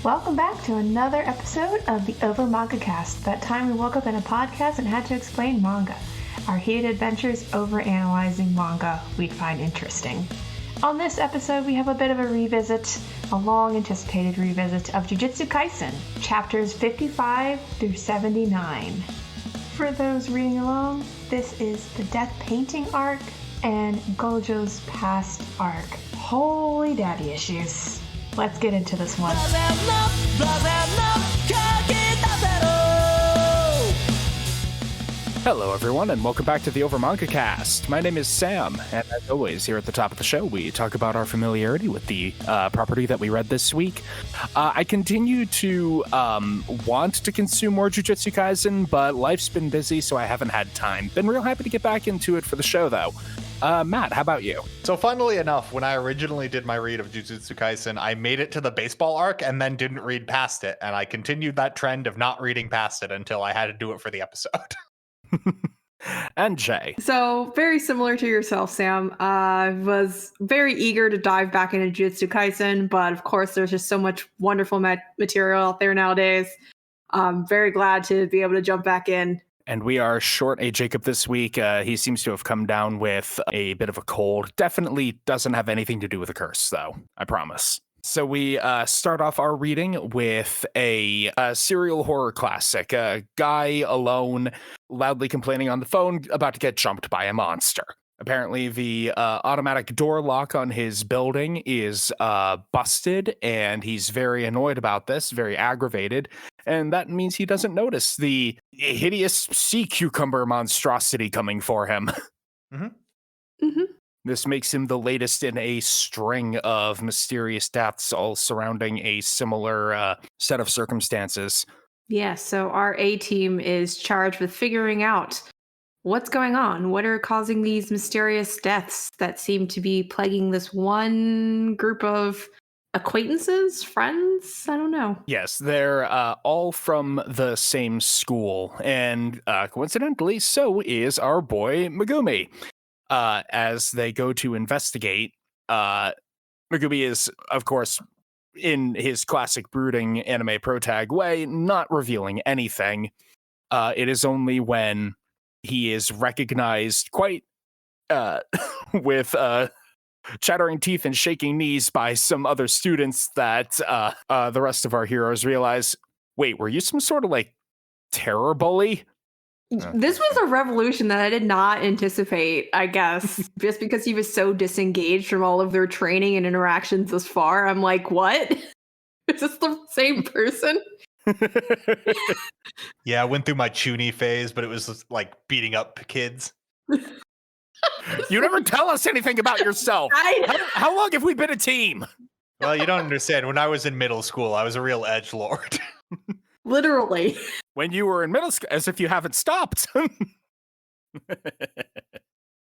Welcome back to another episode of the Over Manga Cast. That time we woke up in a podcast and had to explain manga. Our heated adventures over analyzing manga we'd find interesting. On this episode, we have a bit of a revisit, a long-anticipated revisit of Jujutsu Kaisen, chapters 55 through 79. For those reading along, this is the Death Painting arc and Gojo's past arc. Holy daddy issues. Let's get into this one. Hello everyone, and welcome back to the Over Manga Cast. My name is Sam, and as always, here at the top of the show, we talk about our familiarity with the property that we read this week. I continue to want to consume more Jujutsu Kaisen, but life's been busy, so I haven't had time. Been real happy to get back into it for the show, though. Matt, how about you? So funnily enough, when I originally did my read of Jujutsu Kaisen, I made it to the baseball arc and then didn't read past it, and I continued that trend of not reading past it until I had to do it for the episode. And Jay. So, very similar to yourself, Sam. I was very eager to dive back into Jujutsu Kaisen, but of course, there's just so much wonderful material out there nowadays. I'm very glad to be able to jump back in. And we are short a Jacob this week. He seems to have come down with a bit of a cold. Definitely doesn't have anything to do with a curse, though. I promise. So we start off our reading with a serial horror classic. A guy alone, loudly complaining on the phone, about to get jumped by a monster. Apparently, the automatic door lock on his building is busted, and he's very annoyed about this, very aggravated. And that means he doesn't notice the hideous sea cucumber monstrosity coming for him. Mm-hmm. Mm-hmm. This makes him the latest in a string of mysterious deaths, all surrounding a similar set of circumstances. Yeah, so our A-team is charged with figuring out what's going on. What are causing these mysterious deaths that seem to be plaguing this one group of acquaintances, friends? I don't know. Yes, they're all from the same school, and coincidentally, so is our boy Megumi. As they go to investigate, Megumi is, of course, in his classic brooding anime protag way, not revealing anything. It is only when he is recognized quite with chattering teeth and shaking knees by some other students that the rest of our heroes realize, wait, were you some sort of like terror bully? This was a revolution that I did not anticipate, I guess, just because he was so disengaged from all of their training and interactions thus far. I'm like, what? Is this the same person? Yeah, I went through my Chuny phase, but it was just, like beating up kids. You never tell us anything about yourself. How long have we been a team? Well, you don't understand. When I was in middle school, I was a real edgelord. Literally. When you were in middle school, as if you haven't stopped.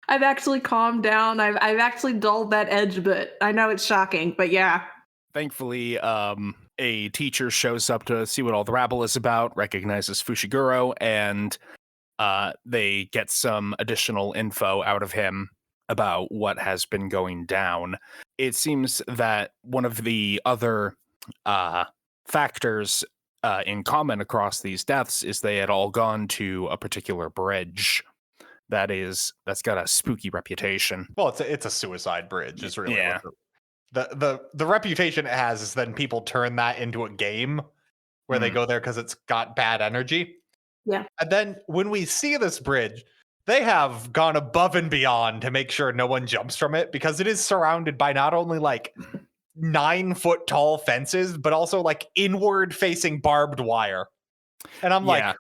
I've actually calmed down. I've actually dulled that edge a bit. I know it's shocking, but yeah. Thankfully, a teacher shows up to see what all the rabble is about, recognizes Fushiguro, and they get some additional info out of him about what has been going down. It seems that one of the other factors in common across these deaths is they had all gone to a particular bridge that's got a spooky reputation. Well, it's a suicide bridge. It's really what the reputation it has is then people turn that into a game where they go there because it's got bad energy. Yeah. And then when we see this bridge, they have gone above and beyond to make sure no one jumps from it, because it is surrounded by not only like 9-foot tall fences, but also like inward facing barbed wire. And I'm like,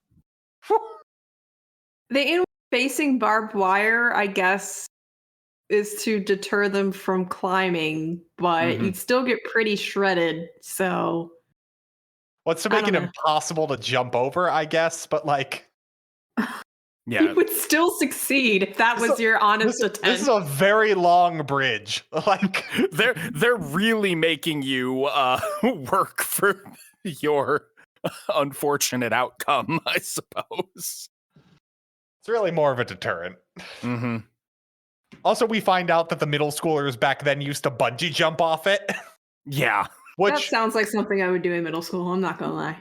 the inward facing barbed wire, I guess, is to deter them from climbing, but you'd still get pretty shredded. So, what's to make it impossible to jump over, I guess, but like, yeah, you would still succeed if that was your honest attempt. This is a very long bridge. Like, they're really making you work for your unfortunate outcome, I suppose. It's really more of a deterrent. Mm-hmm. Also, we find out that the middle schoolers back then used to bungee jump off it. Yeah. That Which sounds like something I would do in middle school. I'm not gonna lie.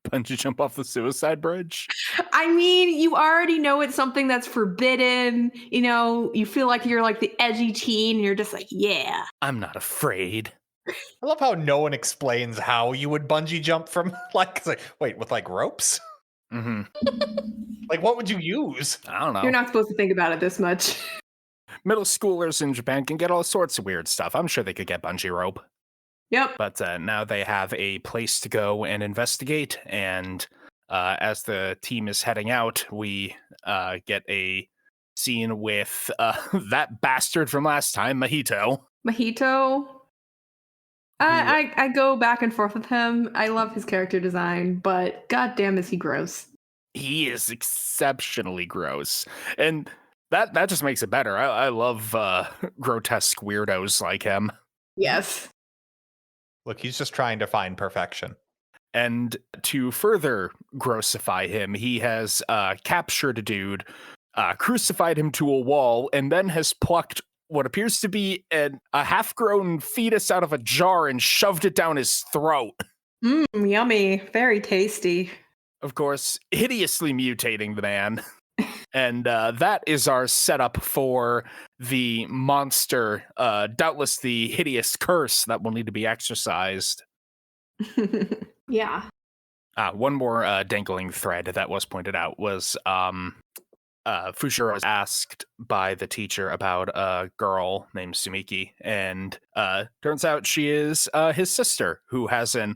Bungee jump off the suicide bridge. I mean, you already know it's something that's forbidden. You know, you feel like you're like the edgy teen, and you're just like, yeah. I'm not afraid. I love how no one explains how you would bungee jump from it's like, wait, with like ropes? Mm-hmm. Like, what would you use? I don't know. You're not supposed to think about it this much. Middle schoolers in Japan can get all sorts of weird stuff. I'm sure they could get bungee rope. Yep. But now they have a place to go and investigate. And as the team is heading out, we get a scene with that bastard from last time, Mahito. Mahito. I go back and forth with him. I love his character design, but goddamn is he gross. He is exceptionally gross. And that just makes it better. I love grotesque weirdos like him. Yes. Look, he's just trying to find perfection. And to further grossify him, he has captured a dude, crucified him to a wall, and then has plucked what appears to be a half-grown fetus out of a jar and shoved it down his throat. Yummy. Very tasty. Of course, hideously mutating the man. And that is our setup for the monster, doubtless the hideous curse that will need to be exorcised. Yeah. One more dangling thread that was pointed out was Fushiro was asked by the teacher about a girl named Sumiki, and turns out she is his sister, who has an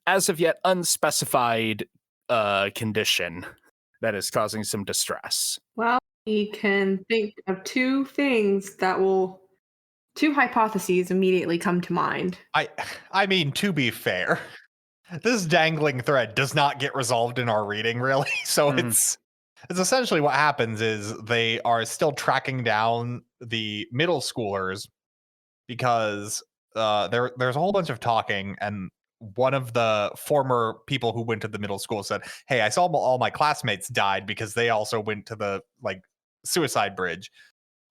as of yet unspecified condition that is causing some distress. Well, we can think of two hypotheses immediately come to mind. I mean, to be fair, this dangling thread does not get resolved in our reading, really. So it's essentially what happens is they are still tracking down the middle schoolers because there's a whole bunch of talking, and one of the former people who went to the middle school said, "Hey, I saw all my classmates died because they also went to the suicide bridge."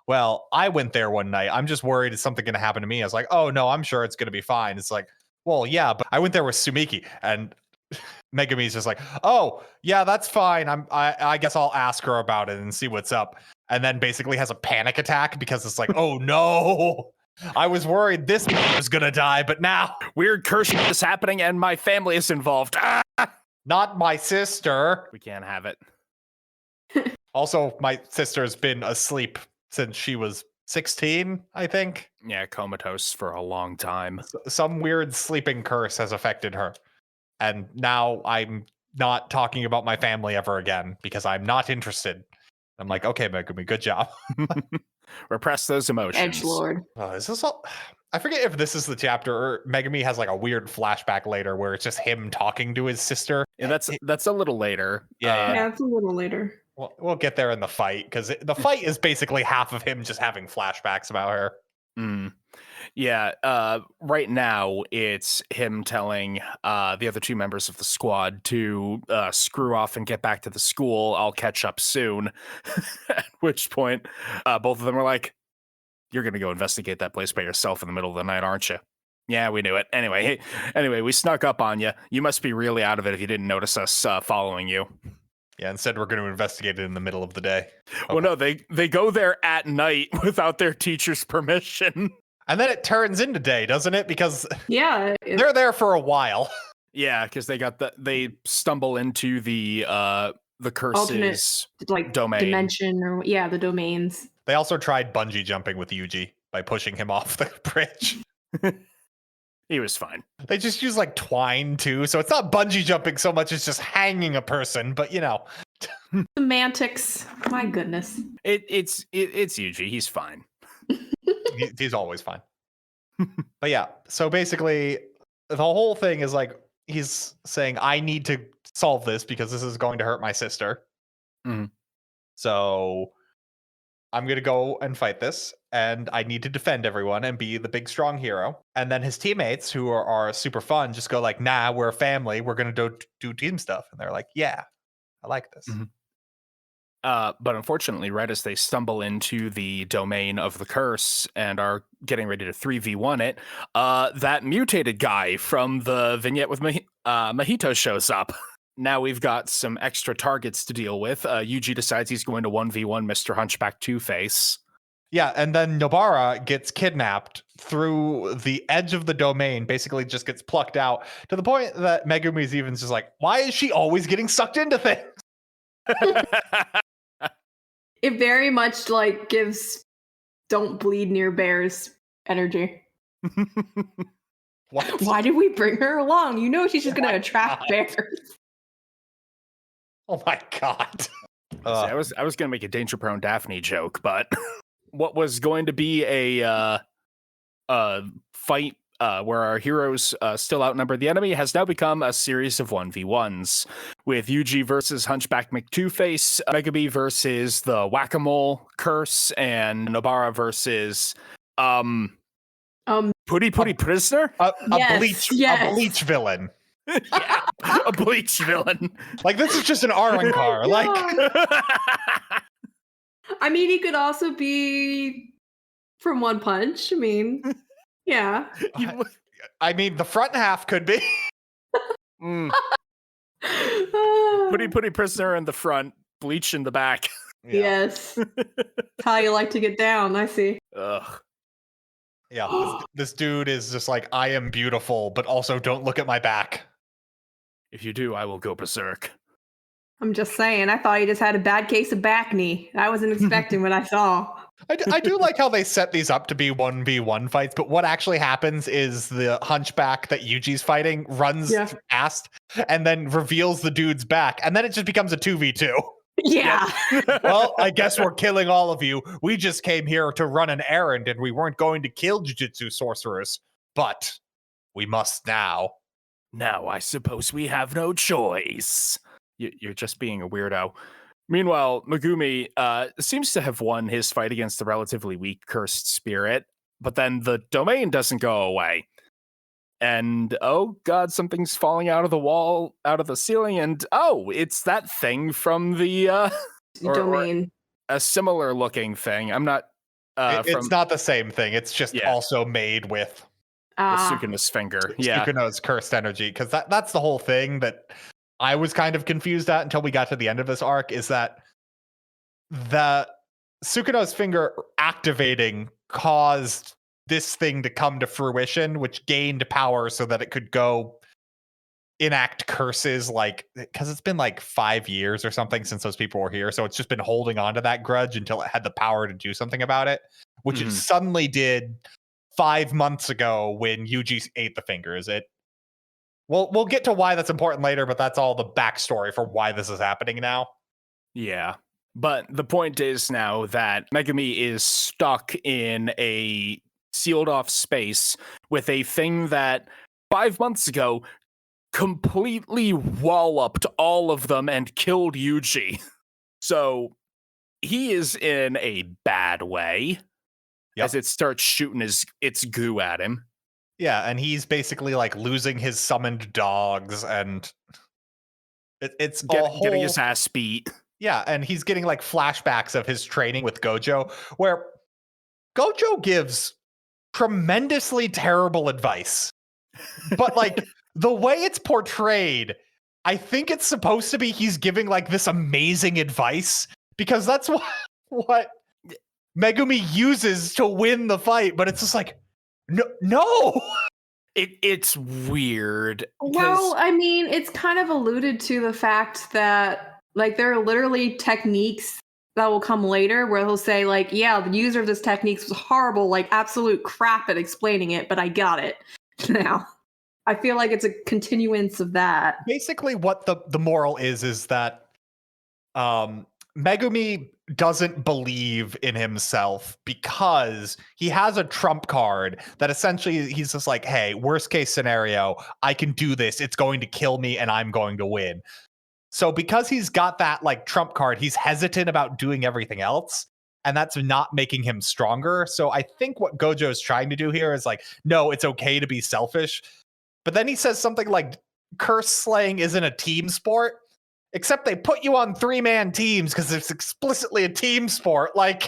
Well, I went there one night. I'm just worried is something going to happen to me. I was like, "Oh no, I'm sure it's going to be fine." It's like, well, yeah, but I went there with Sumiki, and Megumi's just like, "Oh yeah, that's fine. I guess I'll ask her about it and see what's up." And then basically has a panic attack because it's like, "Oh no, I was worried this was gonna die, but now weird cursing is happening and my family is involved." Not my sister. We can't have it. Also, my sister's been asleep since she was 16, I think. Yeah, comatose for a long time. Some weird sleeping curse has affected her. And now I'm not talking about my family ever again because I'm not interested. I'm like, okay, Megumi, good job. Repress those emotions. Edgelord. Is this all? I forget if this is the chapter or Megumi has like a weird flashback later where it's just him talking to his sister. Yeah, that's a little later. Yeah, it's a little later. We'll get there in the fight because the fight is basically half of him just having flashbacks about her. Yeah, right now it's him telling the other two members of the squad to screw off and get back to the school. I'll catch up soon. At which point, both of them are like, "You're going to go investigate that place by yourself in the middle of the night, aren't you?" "Yeah, we knew it. Anyway, we snuck up on you. You must be really out of it if you didn't notice us following you." Yeah, instead we're going to investigate it in the middle of the day. Okay. Well, no, they go there at night without their teacher's permission. And then it turns into day, doesn't it? Because they're there for a while. Yeah, because they stumble into the curses domain. Dimension or the domains. They also tried bungee jumping with Yuji by pushing him off the bridge. He was fine. They just use twine too, so it's not bungee jumping so much as just hanging a person, but Semantics. My goodness. It's Yuji. He's fine. He's always fine. But yeah, so basically the whole thing is he's saying, I need to solve this because this is going to hurt my sister. Mm-hmm. So I'm going to go and fight this, and I need to defend everyone and be the big, strong hero. And then his teammates, who are super fun, just go nah, we're a family. We're going to do team stuff. And they're like, yeah, I like this. Mm-hmm. But unfortunately, right as they stumble into the domain of the curse and are getting ready to 3v1 it, that mutated guy from the vignette with Mojito shows up. Now we've got some extra targets to deal with. Yuji decides he's going to 1v1 Mr. Hunchback Two-Face. Yeah, and then Nobara gets kidnapped through the edge of the domain, basically just gets plucked out, to the point that Megumi's even just like, why is she always getting sucked into things? It very much like gives don't bleed near bears energy. What? Why did we bring her along? You know she's just going to attract bears. Oh my god. See, I was going to make a danger-prone Daphne joke, but what was going to be a fight where our heroes still outnumber the enemy has now become a series of 1v1s, with Yuji versus Hunchback McTwo-Face, Megumi versus the Whack-A-Mole Curse, and Nobara versus Putty Prisoner? A Yes, Bleach villain. Yeah, a Bleach villain. Like, this is just an Arrancar. Like, I mean, he could also be from One Punch. I mean, yeah. I mean, the front half could be. Putty Prisoner in the front, Bleach in the back. Yeah. Yes. How you like to get down, I see. Ugh. Yeah, this dude is just like, I am beautiful, but also don't look at my back. If you do, I will go berserk. I'm just saying, I thought he just had a bad case of back knee. I wasn't expecting what I saw. I do like how they set these up to be 1v1 fights, but what actually happens is the hunchback that Yuji's fighting runs past and then reveals the dude's back, and then it just becomes a 2v2. Yeah. Well, I guess we're killing all of you. We just came here to run an errand, and we weren't going to kill jujutsu sorcerers, but we must now. Now I suppose we have no choice. You're just being a weirdo. Meanwhile, Megumi seems to have won his fight against the relatively weak cursed spirit, but then the domain doesn't go away. And oh god, something's falling out of the wall, out of the ceiling, and oh, it's that thing from the domain. Or a similar looking thing. I'm not it's not the same thing. It's just also made with the Sukuna's finger. Yeah. Sukuna's cursed energy. Because that's the whole thing that I was kind of confused at until we got to the end of this arc, is that the Sukuna's finger activating caused this thing to come to fruition, which gained power so that it could go enact curses, like, because it's been like 5 years or something since those people were here, so it's just been holding on to that grudge until it had the power to do something about it, which it suddenly did 5 months ago when Yuji ate the fingers. We'll get to why that's important later, but that's all the backstory for why this is happening now. Yeah. But the point is now that Megumi is stuck in a sealed off space with a thing that 5 months ago completely walloped all of them and killed Yuji. So he is in a bad way as it starts shooting its goo at him. Yeah, and he's basically like losing his summoned dogs, and it's getting his ass beat. Yeah, and he's getting like flashbacks of his training with Gojo, where Gojo gives tremendously terrible advice. But like the way it's portrayed, I think it's supposed to be he's giving like this amazing advice, because that's what Megumi uses to win the fight, but it's just like, no. It's weird. Well, I mean, it's kind of alluded to the fact that like there are literally techniques that will come later where he'll say like, yeah, the user of this techniques was horrible, like absolute crap at explaining it, but I got it now. I feel like it's a continuance of that. Basically what the moral is that Megumi doesn't believe in himself because he has a trump card that essentially he's just like, hey, worst case scenario, I can do this. It's going to kill me and I'm going to win. So because he's got that like trump card, he's hesitant about doing everything else. And that's not making him stronger. So I think what Gojo is trying to do here is like, no, it's okay to be selfish. But then he says something like curse slaying isn't a team sport. Except they put you on 3-man teams because it's explicitly a team sport. Like,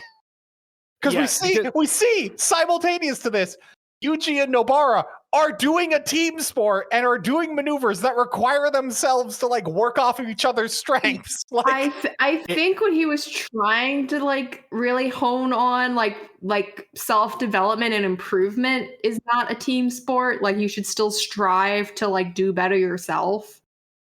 because we see simultaneous to this, Yuji and Nobara are doing a team sport and are doing maneuvers that require themselves to like work off of each other's strengths. Like, I think when he was trying to like really hone on like self-development and improvement is not a team sport. Like you should still strive to like do better yourself.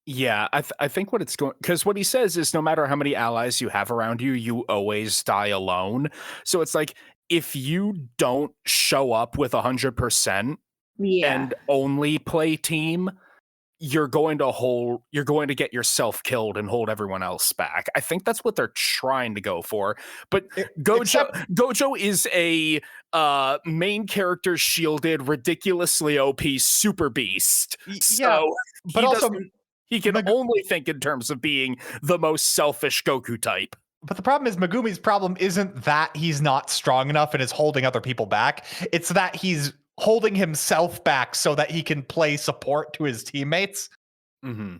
Yeah, I think what it's going, because what he says is no matter how many allies you have around you, you always die alone. So it's like if you don't show up with 100% and only play team, you're going to get yourself killed and hold everyone else back. I think that's what they're trying to go for. But Gojo is a main character shielded, ridiculously OP super beast. So but also he can only think in terms of being the most selfish Goku type. But the problem is Megumi's problem isn't that he's not strong enough and is holding other people back. It's that he's holding himself back so that he can play support to his teammates. Mm-hmm.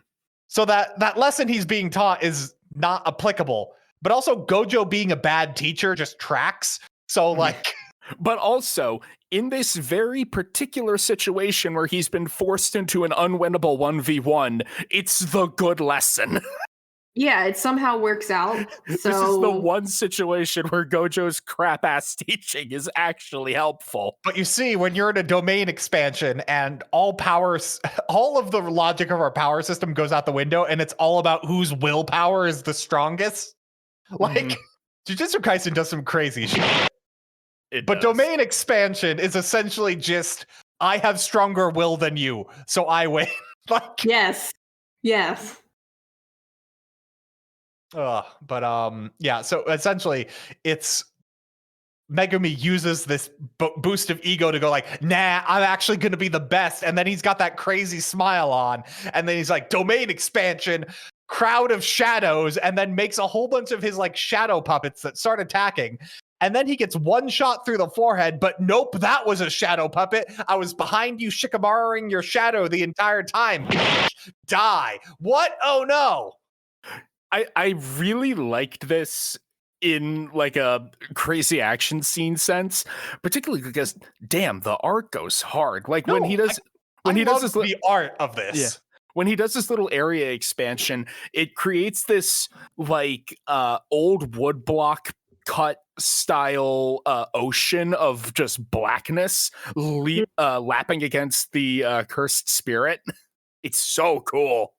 So that lesson he's being taught is not applicable. But also Gojo being a bad teacher just tracks. So like... But also, in this very particular situation where he's been forced into an unwinnable 1v1, it's the good lesson. Yeah, it somehow works out. So this is the one situation where Gojo's crap-ass teaching is actually helpful. But you see, when you're in a domain expansion and all of the logic of our power system goes out the window, and it's all about whose willpower is the strongest, like, Jujutsu Kaisen does some crazy shit. But domain expansion is essentially just, I have stronger will than you, so I win. Like, yes. So essentially, it's Megumi uses this boost of ego to go like, nah, I'm actually going to be the best. And then he's got that crazy smile on. And then he's like, domain expansion, crowd of shadows, and then makes a whole bunch of his like shadow puppets that start attacking. And then he gets one shot through the forehead, but nope, that was a shadow puppet. I was behind you, Shikamaruing your shadow the entire time. Die. What? Oh no. I really liked this in like a crazy action scene sense, particularly because damn, the art goes hard. Like when he does the art of this. Yeah. When he does this little area expansion, it creates this like old woodblock cut style ocean of just blackness lapping against the cursed spirit. It's so cool.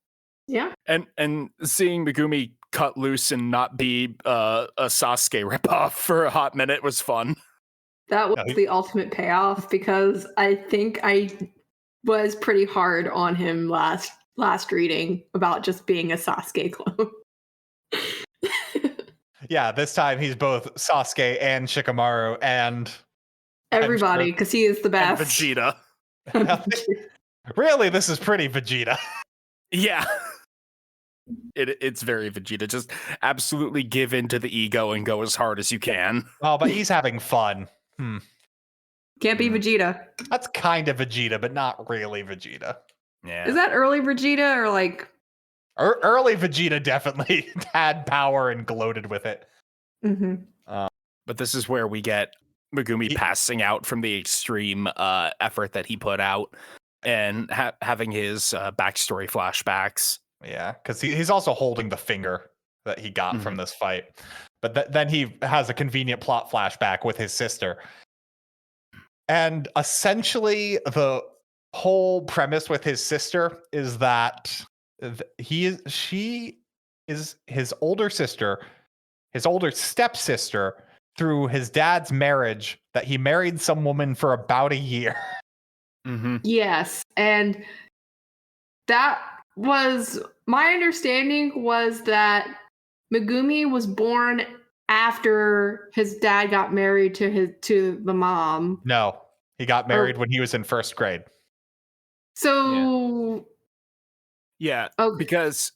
Yeah. And seeing Megumi cut loose and not be a Sasuke ripoff for a hot minute was fun. That was the ultimate payoff, because I think I was pretty hard on him last reading about just being a Sasuke clone. Yeah, this time he's both Sasuke and Shikamaru and everybody, because he is the best. And Vegeta. Really, this is pretty Vegeta. Yeah. It's very Vegeta. Just absolutely give in to the ego and go as hard as you can. Oh, but he's having fun. Can't be Vegeta. That's kind of Vegeta, but not really Vegeta. Yeah. Is that early Vegeta or like... Early Vegeta definitely had power and gloated with it. Mm-hmm. But this is where we get Megumi passing out from the extreme effort that he put out and having his backstory flashbacks. Yeah, because he's also holding the finger that he got from this fight. But then he has a convenient plot flashback with his sister. And essentially, the whole premise with his sister is that she is his older sister, his older stepsister, through his dad's marriage, that he married some woman for about a year. Mm-hmm. Yes, and that was my understanding, was that Megumi was born after his dad got married to the mom. No, he got married when he was in first grade. So yeah, because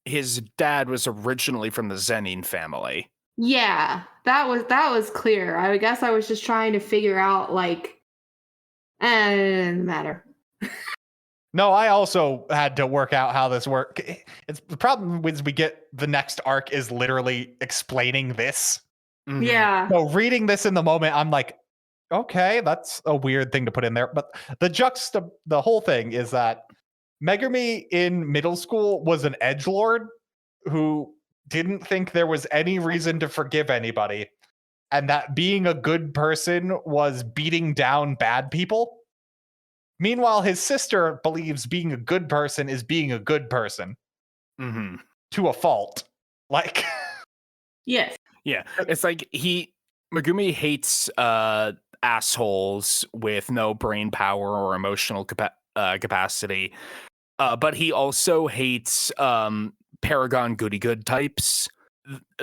his dad was originally from the Zenin family. Yeah, that was clear. I guess I was just trying to figure out like, it doesn't matter. No, I also had to work out how this worked. It's the problem is we get the next arc is literally explaining this. Mhm. Yeah. So reading this in the moment, I'm like, okay, that's a weird thing to put in there. But the whole thing is that Megumi in middle school was an edgelord who didn't think there was any reason to forgive anybody, and that being a good person was beating down bad people. Meanwhile, his sister believes being a good person is being a good person Mhm. to a fault. Like, Yes. Yeah, it's like Megumi hates assholes with no brain power or emotional capacity, but he also hates Paragon goody good types,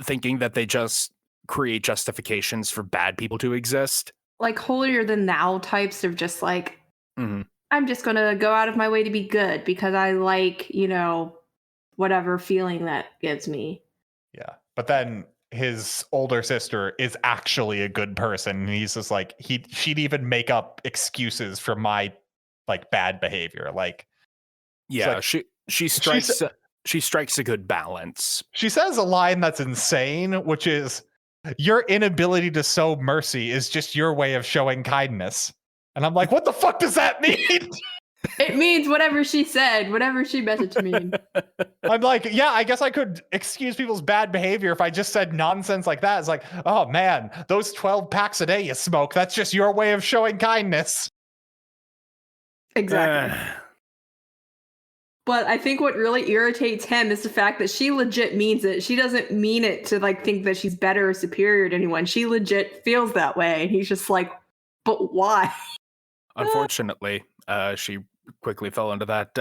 thinking that they just create justifications for bad people to exist. Like holier than thou types of just like, Mhm. I'm just going to go out of my way to be good because I like, whatever feeling that gives me. yeah. But then his older sister is actually a good person. And he's just like, she'd even make up excuses for my like bad behavior. Like, Yeah, like- she strikes a good balance. she says a line that's insane, which is, your inability to show mercy is just your way of showing kindness. And I'm like, what the fuck does that mean? It means whatever she said, whatever she meant it to mean. I'm like, yeah, I guess I could excuse people's bad behavior if I just said nonsense like that. It's like, oh man, those 12 packs a day you smoke, that's just your way of showing kindness. Exactly. But I think what really irritates him is the fact that she legit means it. She doesn't mean it to like think that she's better or superior to anyone. She legit feels that way. And he's just like, but why? Unfortunately, she quickly fell into that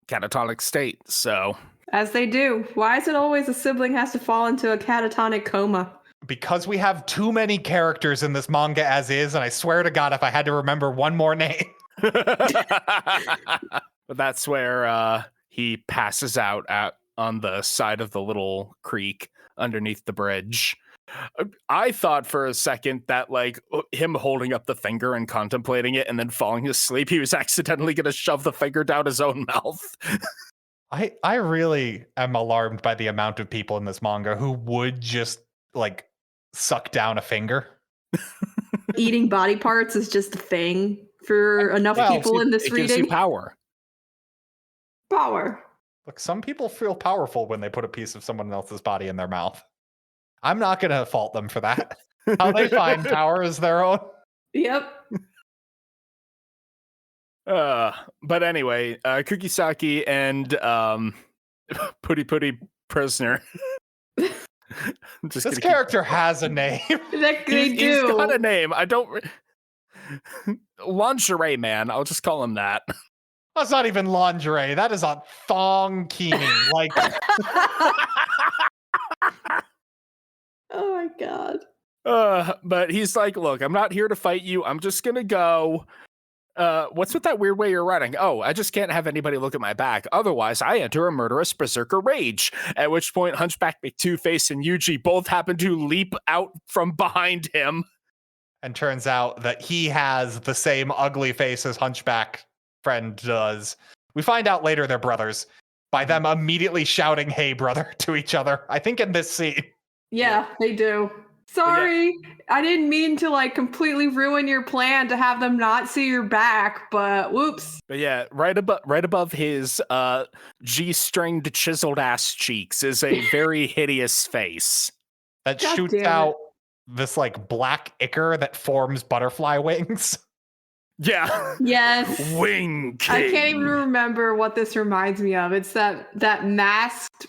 catatonic state. So, As they do. Why is it always a sibling has to fall into a catatonic coma? Because we have too many characters in this manga as is, and I swear to God, if I had to remember one more name. but that's where he passes out on the side of the little creek underneath the bridge. I thought for a second that like him holding up the finger and contemplating it and then falling asleep, he was accidentally going to shove the finger down his own mouth. I really am alarmed by the amount of people in this manga who would just like suck down a finger. Eating body parts is just a thing for enough people in this it reading. Gives you power. Power. Look, some people feel powerful when they put a piece of someone else's body in their mouth. I'm not going to fault them for that. How they find power is their own. Yep. But anyway, Kugisaki and Putty Prisoner. This character has a name. He's got a name. I don't. Lingerie Man. I'll just call him that. That's not even lingerie. That is a thong-kini. Like. Oh my god. But he's like, look, I'm not here to fight you. I'm just gonna go. What's with that weird way you're running? Oh, I just can't have anybody look at my back. Otherwise, I enter a murderous berserker rage. At which point, Hunchback McTwo-Face and Yuji both happen to leap out from behind him. And turns out that he has the same ugly face as Hunchback friend does. We find out later they're brothers by them immediately shouting, "Hey, brother," to each other. I think in this scene. Yeah, they do. Sorry, I didn't mean to like completely ruin your plan to have them not see your back, but whoops. But yeah, right above his G-stringed chiseled ass cheeks is a very hideous face that God shoots damn it. out this like black ichor that forms butterfly wings. Yeah. Yes. Wing King. I can't even remember what this reminds me of. It's that masked.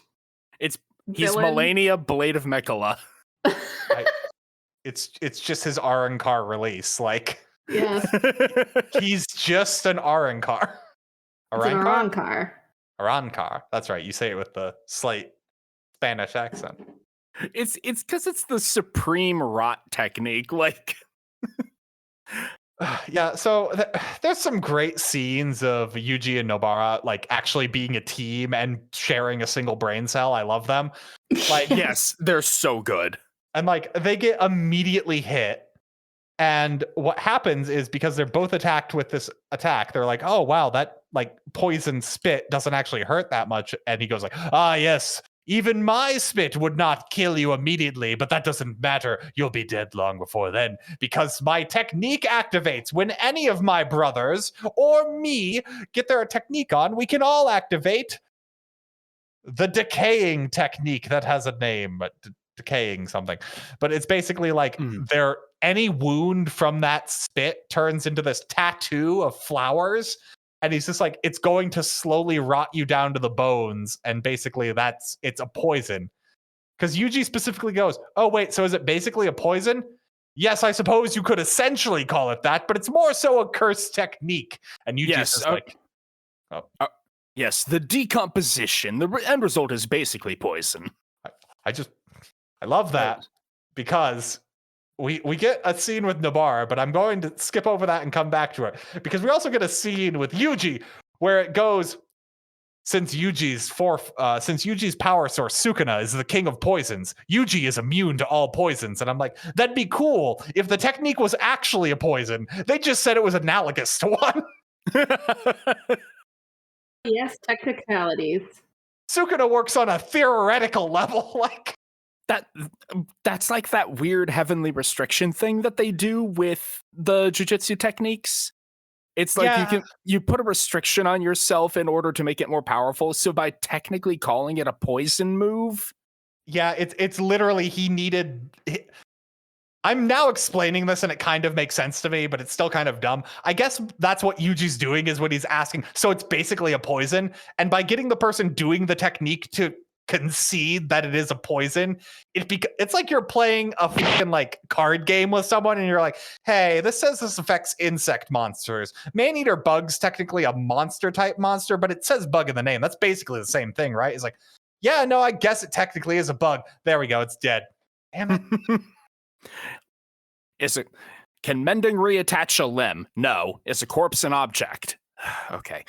He's villain. Melania Blade of Mekhala. It's just his Arankar release. Like, Yeah. he's just an Arankar. Arankar. Arankar. That's right. You say it with the slight Spanish accent. It's because it's the supreme rot technique. Like, yeah. So there's some great scenes of Yuji and Nobara like actually being a team and sharing a single brain cell. I love them. Like, yes, they're so good. And like they get immediately hit. And what happens is because they're both attacked with this attack, they're like, oh wow, that like poison spit doesn't actually hurt that much. And he goes like, ah, yes, even my spit would not kill you immediately, but that doesn't matter. You'll be dead long before then, because my technique activates when any of my brothers or me get their technique on. We can all activate the decaying technique that has a name, but decaying something. But it's basically like any wound from that spit turns into this tattoo of flowers. And he's just like, it's going to slowly rot you down to the bones. And basically it's a poison. Because Yuji specifically goes, oh, wait, so is it basically a poison? Yes, I suppose you could essentially call it that, but it's more so a cursed technique. And Yuji's just like, yes, the decomposition. The end result is basically poison. I love that because we get a scene with Nobara, but I'm going to skip over that and come back to it because we also get a scene with Yuji where it goes, since Yuji's power source Sukuna is the king of poisons, Yuji is immune to all poisons. And I'm like, that'd be cool if the technique was actually a poison. They just said it was analogous to one. Yes, technicalities. Sukuna works on a theoretical level, like. That's like that weird heavenly restriction thing that they do with the jujutsu techniques. It's like you put a restriction on yourself in order to make it more powerful. So by technically calling it a poison move, yeah, it's literally I'm now explaining this and it kind of makes sense to me, but it's still kind of dumb. I guess that's what Yuji's doing is what he's asking. So it's basically a poison, and by getting the person doing the technique to concede that it is a poison, it's like you're playing a fucking like card game with someone and you're like, hey, this says this affects insect monsters. Man-eater bug's technically a monster type monster, but it says bug in the name. That's basically the same thing, right? It's like, yeah, no, I guess it technically is a bug. There we go, it's dead. Damn it. Can mending reattach a limb? No. Is a corpse an object? Okay.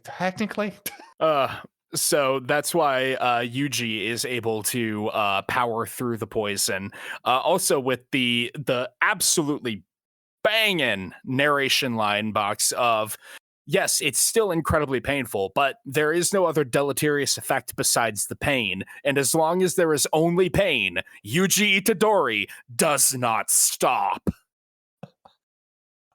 Technically. So that's why Yuji is able to power through the poison. Also with the absolutely banging narration line box of, yes, it's still incredibly painful, but there is no other deleterious effect besides the pain. And as long as there is only pain, Yuji Itadori does not stop.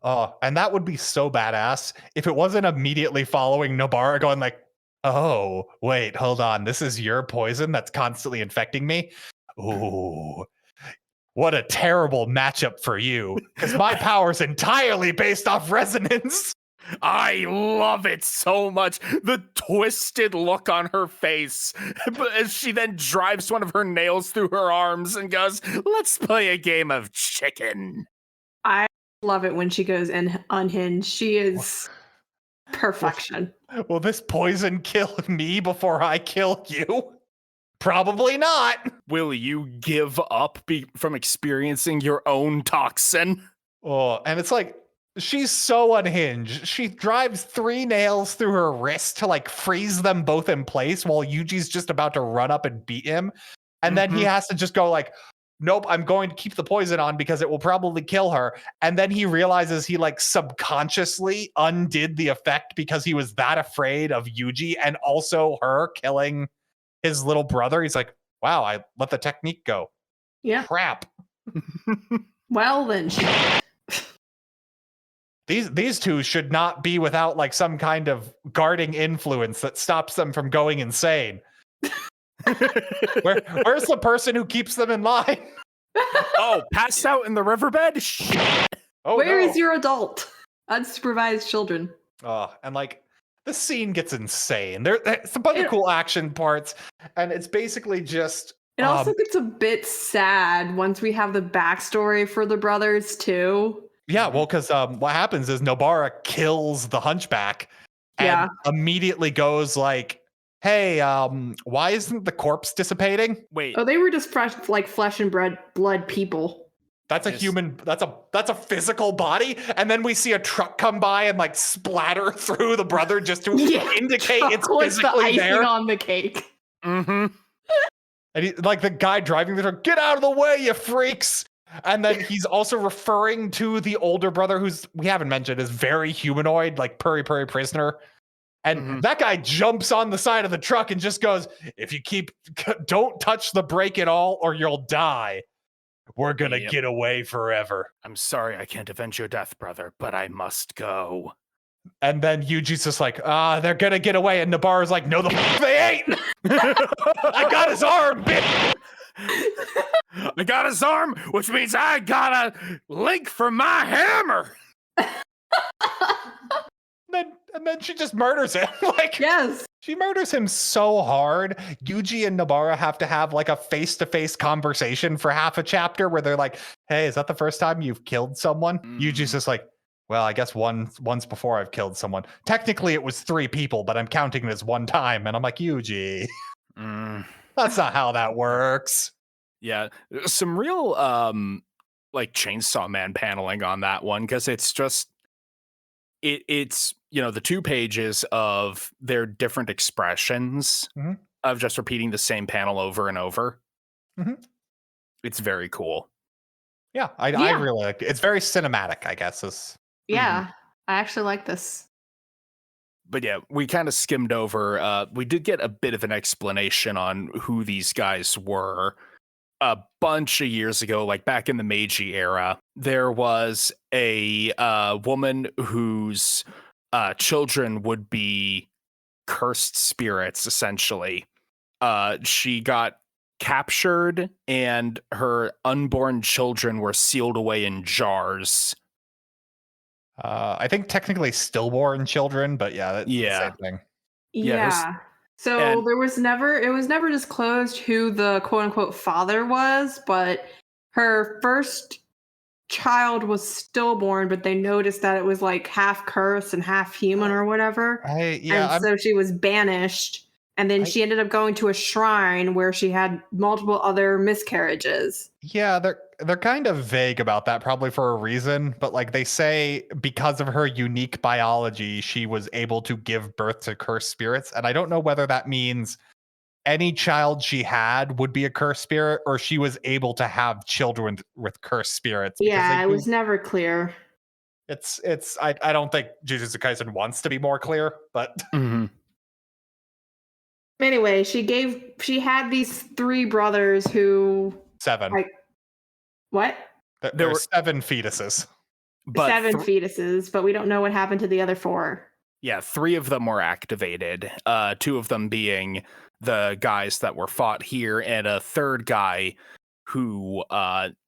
Oh, and that would be so badass if it wasn't immediately following Nobara going like, oh, wait, hold on. This is your poison that's constantly infecting me? Ooh, what a terrible matchup for you. Because my power's entirely based off resonance. I love it so much. The twisted look on her face as she then drives one of her nails through her arms and goes, let's play a game of chicken. I love it when she goes unhinged. She is perfection. Will this poison kill me before I kill you? Probably not. Will you give up from experiencing your own toxin? Oh, and it's like, she's so unhinged. She drives 3 nails through her wrist to like freeze them both in place while Yuji's just about to run up and beat him. And then he has to just go like, nope, I'm going to keep the poison on because it will probably kill her. And then he realizes he like subconsciously undid the effect because he was that afraid of Yuji and also her killing his little brother. He's like, wow, I let the technique go. Yeah. Crap. Well, then These two should not be without like some kind of guarding influence that stops them from going insane. Where's the person who keeps them in line? Oh, passed out in the riverbed? Oh, Where is your adult? Unsupervised children. Oh, and like the scene gets insane. There's a bunch of cool action parts, and it's basically just. It also gets a bit sad once we have the backstory for the brothers too. Yeah, well, because what happens is Nobara kills the hunchback, and immediately goes like, hey, why isn't the corpse dissipating? Wait. Oh, they were just flesh and blood people. That's a human, that's a physical body. And then we see a truck come by and like splatter through the brother just to indicate it's physically the there. icing on the cake. Mm-hmm. And he, like the guy driving the truck, get out of the way, you freaks. And then he's also referring to the older brother, who's we haven't mentioned, is very humanoid, like Puri prisoner. And that guy jumps on the side of the truck and just goes, "If you don't touch the brake at all, or you'll die. We're gonna get away forever." I'm sorry I can't avenge your death, brother, but I must go. And then Yuji's just like, they're gonna get away. And Nobara's like, "No, they ain't. I got his arm, bitch." I got his arm, which means I got a link for my hammer. And then she just murders him. Yes. She murders him so hard. Yuji and Nobara have to have like a face-to-face conversation for half a chapter where they're like, "Hey, is that the first time you've killed someone?" Yuji's just like, "Well, I guess once before I've killed someone. Technically it was 3 people, but I'm counting it as one time." And I'm like, Yuji, that's not how that works. Yeah, some real like Chainsaw Man paneling on that one, because it's just it's the 2 pages of their different expressions of just repeating the same panel over and over. It's very cool. Yeah, I really like it. It's very cinematic, I guess. Yeah, I actually like this. But yeah, we kind of skimmed over. We did get a bit of an explanation on who these guys were. A bunch of years ago, like back in the Meiji era, there was a woman whose children would be cursed spirits, essentially. She got captured and her unborn children were sealed away in jars. I think technically stillborn children, but that's the same thing. Yeah. So it was never disclosed who the quote unquote father was, but her first child was stillborn, but they noticed that it was like half curse and half human or whatever. So she was banished. And then she ended up going to a shrine where she had multiple other miscarriages. Yeah, they're kind of vague about that, probably for a reason. But like they say, because of her unique biology, she was able to give birth to cursed spirits. And I don't know whether that means any child she had would be a cursed spirit, or she was able to have children with cursed spirits. Yeah, it was never clear. I don't think Jujutsu Kaisen wants to be more clear, but. Anyway, she had these 3 brothers who 7. What? There were 7 fetuses. But 7 fetuses, but we don't know what happened to the other 4. Yeah, 3 of them were activated. 2 of them being the guys that were fought here, and a third guy who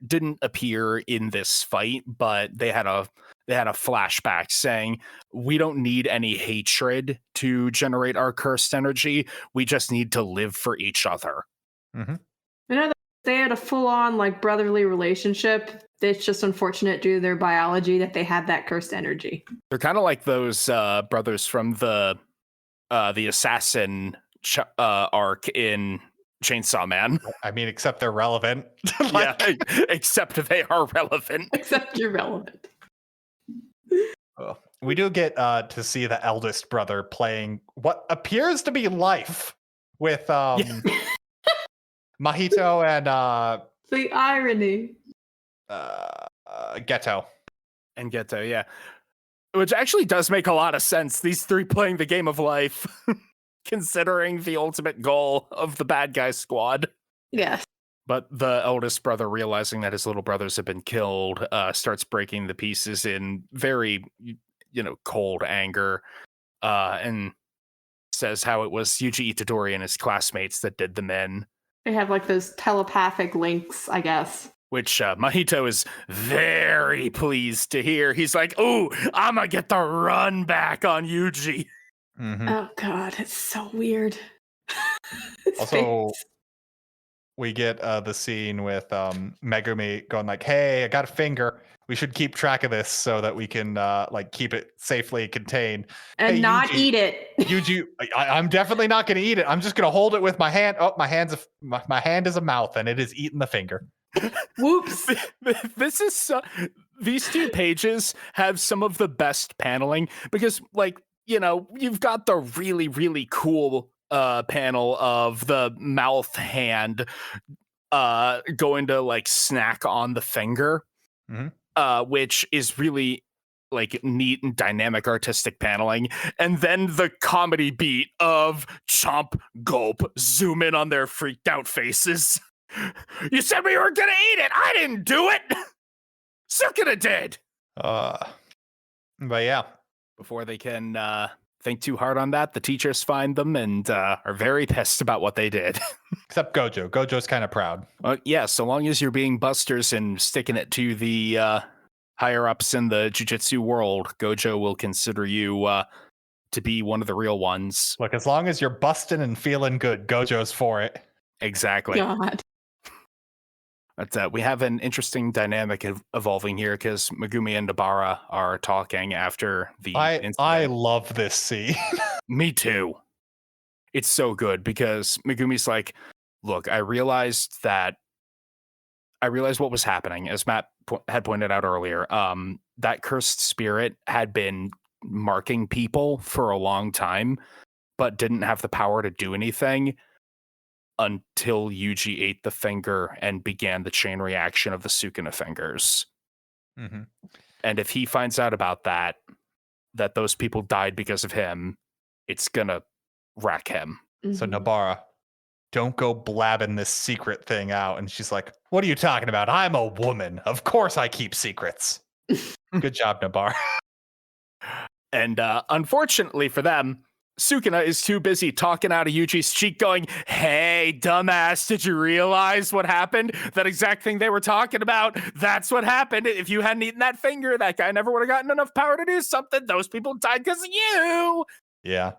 didn't appear in this fight, but they had a flashback saying, "We don't need any hatred to generate our cursed energy. We just need to live for each other." You know, they had a full-on like brotherly relationship. It's just unfortunate due to their biology that they had that cursed energy. They're kind of like those brothers from the assassin arc in Chainsaw Man. I mean, except they're relevant. Yeah, except they are relevant. Except you're relevant. We do get to see the eldest brother playing what appears to be life with Mahito and the irony. Geto. And Geto, yeah. Which actually does make a lot of sense. These 3 playing the game of life, considering the ultimate goal of the bad guy squad. Yes. But the eldest brother, realizing that his little brothers have been killed, starts breaking the pieces in very, cold anger, and says how it was Yuji Itadori and his classmates that did them in. They have like those telepathic links, I guess. Which Mahito is very pleased to hear. He's like, "Ooh, I'm gonna get the run back on Yuji." Oh God, it's so weird. Also, we get the scene with Megumi going like, "Hey, I got a finger. We should keep track of this so that we can keep it safely contained and hey, not Yuji, eat it." Yuji, I'm definitely not going to eat it. I'm just going to hold it with my hand. Oh, my hand is a mouth, and it is eating the finger. Whoops! This is these 2 pages have some of the best paneling because, you've got the really, really cool panel of the mouth hand going to like snack on the finger, which is really like neat and dynamic artistic paneling. And then the comedy beat of chomp, gulp, zoom in on their freaked out faces. You said we were gonna eat it. I didn't do it. Sukuna did. But yeah. Before they can think too hard on that, the teachers find them and are very pissed about what they did. Except Gojo. Gojo's kind of proud. Yeah, so long as you're being busters and sticking it to the higher ups in the jujutsu world, Gojo will consider you to be one of the real ones. Look, as long as you're busting and feeling good, Gojo's for it. Exactly. God. But we have an interesting dynamic evolving here because Megumi and Nobara are talking after the incident. I love this scene. Me too. It's so good because Megumi's like, look, I realized what was happening, as Matt had pointed out earlier. That cursed spirit had been marking people for a long time, but didn't have the power to do anything until Yuji ate the finger and began the chain reaction of the Sukuna fingers. Mm-hmm. And if he finds out about that those people died because of him, it's gonna wreck him. Mm-hmm. So Nobara, don't go blabbing this secret thing out. And she's like, what are you talking about? I'm a woman. Of course I keep secrets. Good job, Nobara. And unfortunately for them, Sukuna is too busy talking out of Yuji's cheek going, hey, dumbass, did you realize what happened? That exact thing they were talking about, that's what happened. If you hadn't eaten that finger, that guy never would have gotten enough power to do something. Those people died because of you. Yeah.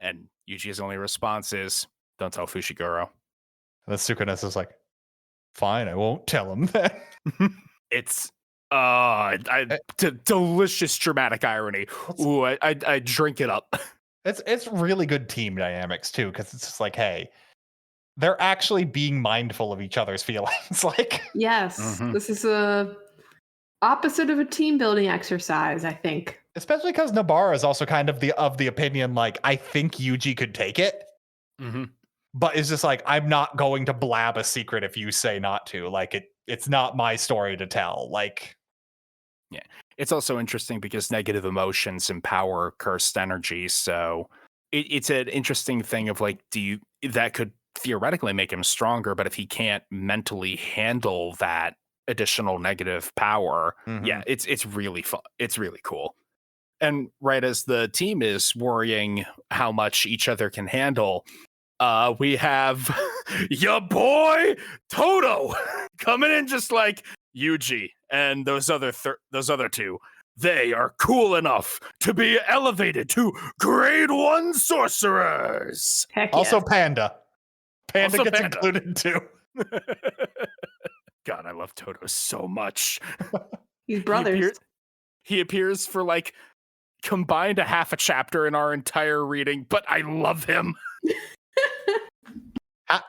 And Yuji's only response is, don't tell Fushiguro. And the Sukuna is like, fine, I won't tell him that. It's delicious dramatic irony. Ooh, I drink it up. It's really good team dynamics too, because it's just like, hey, they're actually being mindful of each other's feelings. Like, yes, This is a opposite of a team building exercise, I think. Especially because Nobara is also kind of the opinion, like, I think Yuji could take it. Mm-hmm. But it's just like, I'm not going to blab a secret if you say not to. Like, it's not my story to tell. Like, yeah. It's also interesting because negative emotions empower cursed energy. So it's an interesting thing of like, that could theoretically make him stronger, but if he can't mentally handle that additional negative power, yeah, it's really fun. It's really cool. And right as the team is worrying how much each other can handle, we have your boy Toto coming in just like Yuji and those other two. They are cool enough to be elevated to grade 1 sorcerers. Heck also yes. Panda. Panda Also gets Panda. included too. God, I love Toto so much. He's brothers. He appears for like combined a half a chapter in our entire reading, but I love him.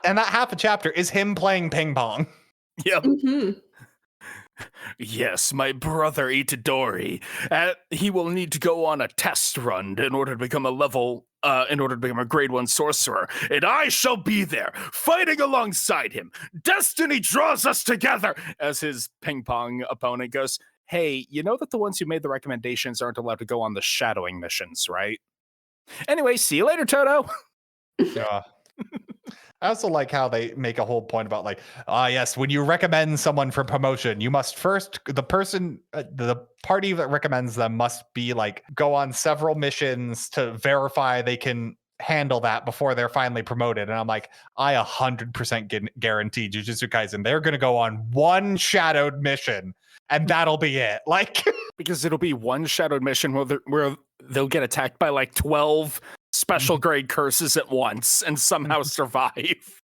And that half a chapter is him playing ping pong. Yep. Mm-hmm. Yes, my brother Itadori. He will need to go on a test run in order to become a grade 1 sorcerer, and I shall be there, fighting alongside him. Destiny draws us together. As his ping pong opponent goes, hey, you know that the ones who made the recommendations aren't allowed to go on the shadowing missions, right? Anyway, see you later, Toto. Yeah. I also like how they make a whole point about like, yes, when you recommend someone for promotion, you must first, the party that recommends them must be like, go on several missions to verify they can handle that before they're finally promoted. And I'm like, I 100% guarantee Jujutsu Kaisen, they're going to go on one shadowed mission and that'll be it. Like, because it'll be one shadowed mission where they'll get attacked by like 12 special grade curses at once and somehow survive.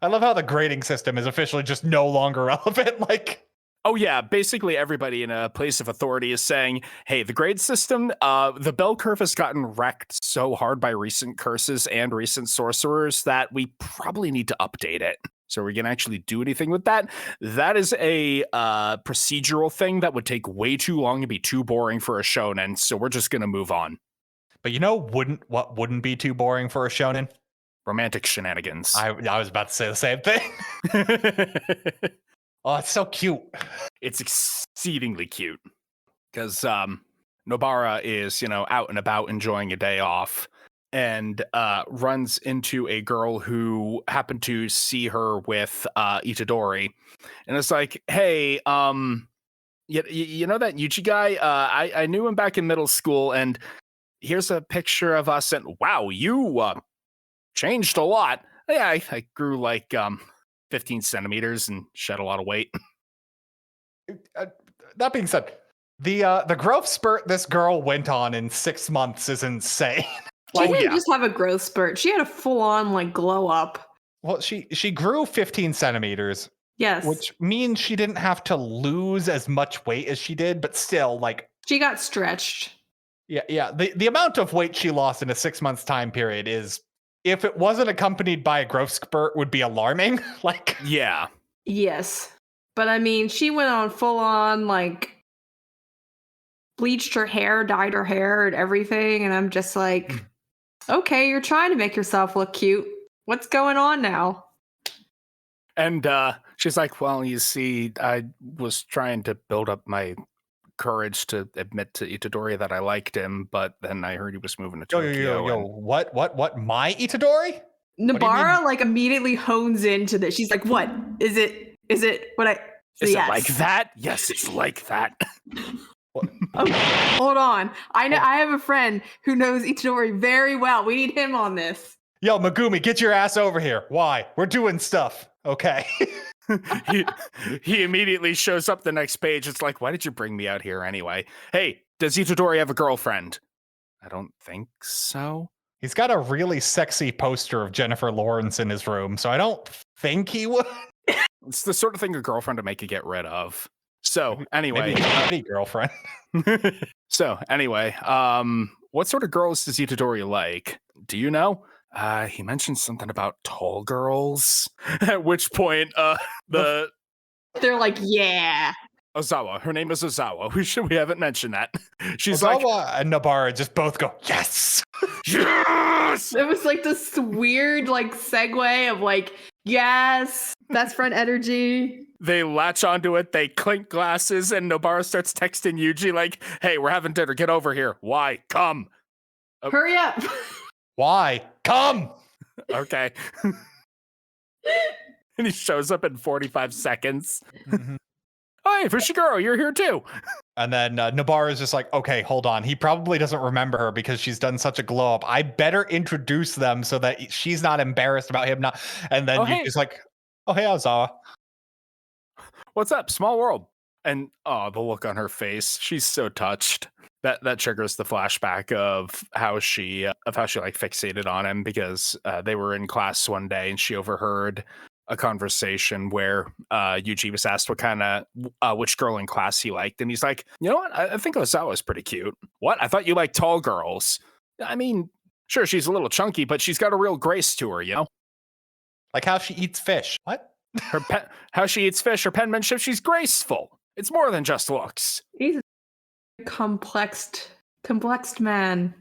I love how the grading system is officially just no longer relevant. Like, oh yeah, basically everybody in a place of authority is saying, hey, the grade system, the bell curve has gotten wrecked so hard by recent curses and recent sorcerers that we probably need to update it. So we can actually do anything with that. That is a procedural thing that would take way too long and be too boring for a shonen. So we're just going to move on. But you know, what wouldn't be too boring for a shonen? romantic shenanigans. I was about to say the same thing. Oh, it's so cute. It's exceedingly cute because Nobara is, out and about enjoying a day off and runs into a girl who happened to see her with Itadori. And it's like, hey, you know that Yuji guy? I knew him back in middle school, and here's a picture of us. And wow, you changed a lot. Yeah, I grew like 15 centimeters and shed a lot of weight. That being said, the growth spurt this girl went on in 6 months is insane. She didn't just have a growth spurt. She had a full-on like glow up. Well, she grew 15 centimeters. Yes. Which means she didn't have to lose as much weight as she did, but still, like... She got stretched. Yeah. The amount of weight she lost in a 6 months time period is, if it wasn't accompanied by a growth spurt, would be alarming. Like... Yeah. Yes. But I mean, she went on full-on, like... bleached her hair, dyed her hair, and everything, and I'm just like... Okay, you're trying to make yourself look cute. What's going on now? And she's like, well, you see, I was trying to build up my courage to admit to Itadori that I liked him, but then I heard he was moving to Tokyo. Yo, what? My Itadori? Nobara like immediately hones into this. She's like, what? Is it what I... Is it like that? Yes, it's like that. Okay, hold on. I have a friend who knows Itadori very well. We need him on this. Yo, Megumi, get your ass over here. Why? We're doing stuff. Okay. he immediately shows up the next page. It's like, why did you bring me out here anyway? Hey, does Itadori have a girlfriend? I don't think so. He's got a really sexy poster of Jennifer Lawrence in his room, so I don't think he would. It's the sort of thing a girlfriend would make you get rid of. So anyway, maybe girlfriend. So anyway, what sort of girls does Itadori like? Do you know? He mentioned something about tall girls. At which point, they're like, yeah. Ozawa. Her name is Ozawa. We haven't mentioned that. She's Ozawa and Nobara just both go, yes, yes. It was like this weird like segue of like, yes, best friend energy. They latch onto it, they clink glasses, and Nobara starts texting Yuji like, hey, we're having dinner, get over here. Why? Come. Hurry up. Why? Come. Okay. And he shows up in 45 seconds. Mm-hmm. Hey, Fushiguro, you're here too. And then Nobara is just like, okay, hold on. He probably doesn't remember her because she's done such a glow up. I better introduce them so that she's not embarrassed about him not. And then Yuji's like, oh, hey, Ozawa. What's up? Small world. And the look on her face. She's so touched. That triggers the flashback of how she like fixated on him because they were in class one day and she overheard a conversation where Yuji was asked what kind of which girl in class he liked, and he's like, you know what? I think Ozawa's pretty cute. What? I thought you liked tall girls. I mean, sure, she's a little chunky, but she's got a real grace to her, you know? Like how she eats fish. What? How she eats fish, her penmanship, she's graceful. It's more than just looks. He's a complexed man,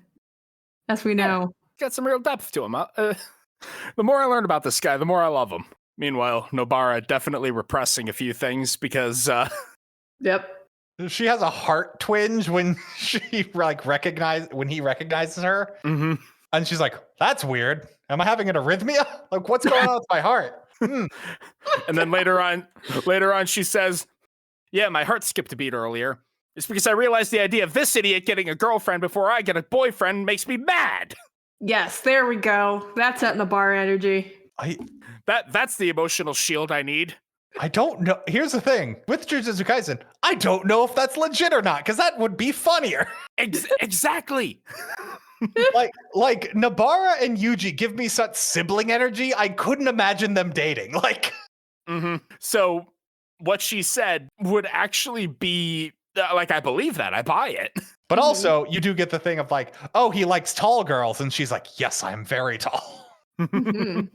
as we know. Got some real depth to him. The more I learn about this guy, the more I love him. Meanwhile, Nobara definitely repressing a few things because... Yep. She has a heart twinge when he recognizes her. Mm-hmm. And she's like, that's weird. Am I having an arrhythmia? Like, what's going on with my heart? And then later on, she says, yeah, my heart skipped a beat earlier. It's because I realized the idea of this idiot getting a girlfriend before I get a boyfriend makes me mad. Yes, there we go. That's at Nobara energy. That's the emotional shield I need. I don't know. Here's the thing. With Jujutsu Kaisen, I don't know if that's legit or not, because that would be funnier. Exactly. like Nobara and Yuji give me such sibling energy, I couldn't imagine them dating. Like, mm-hmm. So what she said would actually be like, I believe that. I buy it. But also, you do get the thing of like, oh, he likes tall girls. And she's like, yes, I'm very tall. Mhm.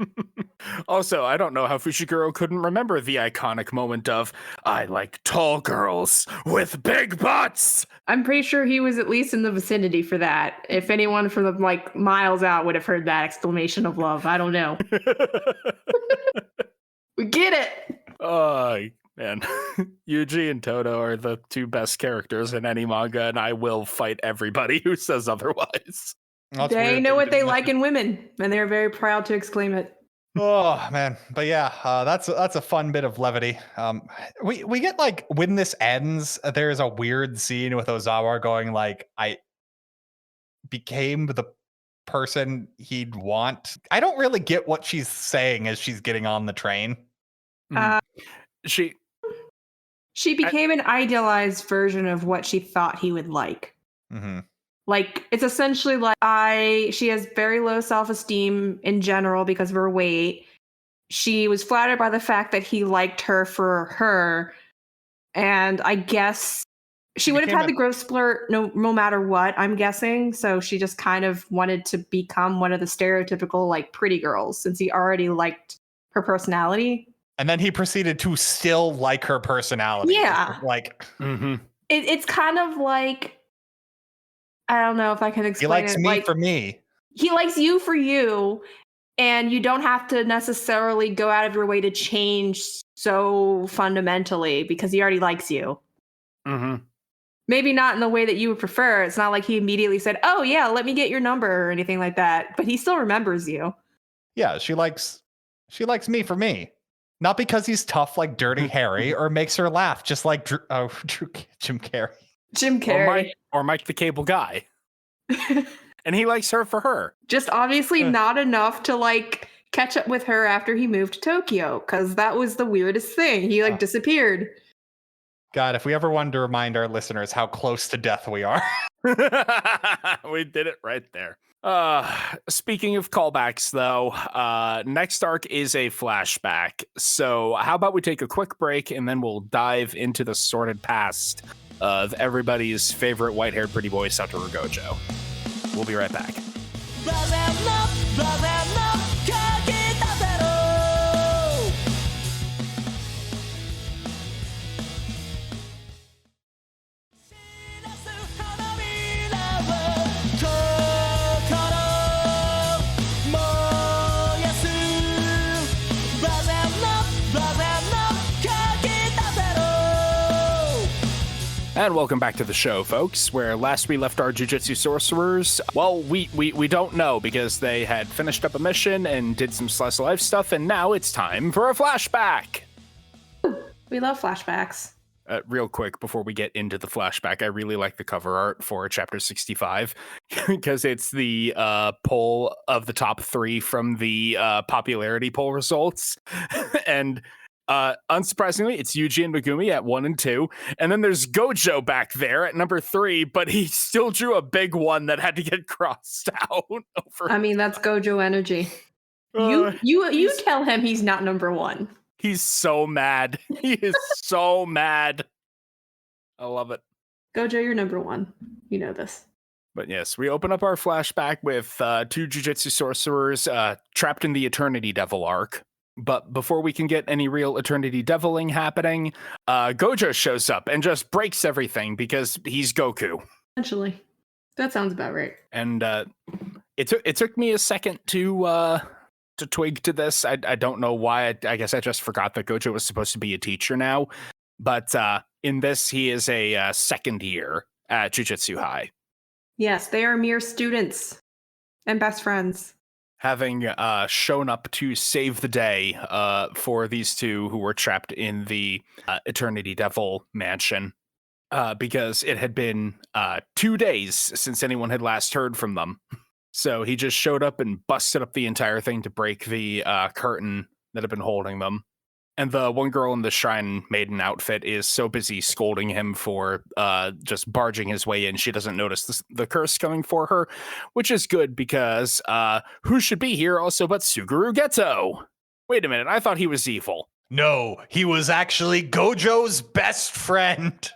Also, I don't know how Fushiguro couldn't remember the iconic moment of, I like tall girls with big butts. I'm pretty sure he was at least in the vicinity for that. If anyone from like miles out would have heard that exclamation of love, I don't know. We get it. Oh, man. Yuji and Todo are the two best characters in any manga, and I will fight everybody who says otherwise. That's They weird know that what you they didn't like mention- in women, and they're very proud to exclaim it. Oh man, but yeah, that's a fun bit of levity. We get like when this ends, there's a weird scene with Ozawa going like, "I became the person he'd want." I don't really get what she's saying as she's getting on the train. Uh, She She became an idealized version of what she thought he would like. Mm-hmm. Like, it's essentially like she has very low self-esteem in general because of her weight. She was flattered by the fact that he liked her for her. And I guess she would have had the growth spurt no matter what, I'm guessing. So she just kind of wanted to become one of the stereotypical, like, pretty girls since he already liked her personality. And then he proceeded to still like her personality. Yeah. Like, It's kind of like, I don't know if I can explain he likes it. me Like, for me. he likes you for you, and you don't have to necessarily go out of your way to change so fundamentally because he already likes you. Mm-hmm. Maybe not in the way that you would prefer. It's not like he immediately said, "Oh yeah, let me get your number" or anything like that. But he still remembers you. Yeah, she likes me for me. Not because he's tough like Dirty Harry or makes her laugh just like Jim Carrey. Jim Carrey. Or Mike the Cable Guy. And he likes her for her. Just obviously not enough to like catch up with her after he moved to Tokyo, because that was the weirdest thing. He like disappeared. God, if we ever wanted to remind our listeners how close to death we are. We did it right there. Speaking of callbacks, though, next arc is a flashback. So how about we take a quick break and then we'll dive into the sordid past of everybody's favorite white-haired pretty boy, Satoru Gojo. We'll be right back. And welcome back to the show, folks, where last we left our Jujutsu sorcerers. Well, we don't know because they had finished up a mission and did some slice of life stuff, and now it's time for a flashback. We love flashbacks. Real quick, before we get into the flashback, I really like the cover art for Chapter 65 because it's the poll of the top 3 from the popularity poll results. And unsurprisingly, it's Yuji and Megumi at 1 and 2. And then there's Gojo back there at number 3, but he still drew a big one that had to get crossed out. I mean, that's Gojo energy. You tell him he's not number 1. He's so mad. He is so mad. I love it. Gojo, you're number 1. You know this. But yes, we open up our flashback with 2 Jujutsu sorcerers trapped in the Eternity Devil arc. But before we can get any real Eternity Deviling happening, Gojo shows up and just breaks everything because he's Goku. Essentially. That sounds about right. And it took me a second to twig to this. I don't know why. I guess I just forgot that Gojo was supposed to be a teacher now. But in this, he is a second year at Jujutsu High. Yes, they are mere students and best friends. Having shown up to save the day for these two who were trapped in the Eternity Devil mansion. Because it had been 2 days since anyone had last heard from them. So he just showed up and busted up the entire thing to break the curtain that had been holding them. And the one girl in the Shrine Maiden outfit is so busy scolding him for just barging his way in, she doesn't notice the curse coming for her, which is good because who should be here also but Suguru Geto? Wait a minute, I thought he was evil. No, he was actually Gojo's best friend.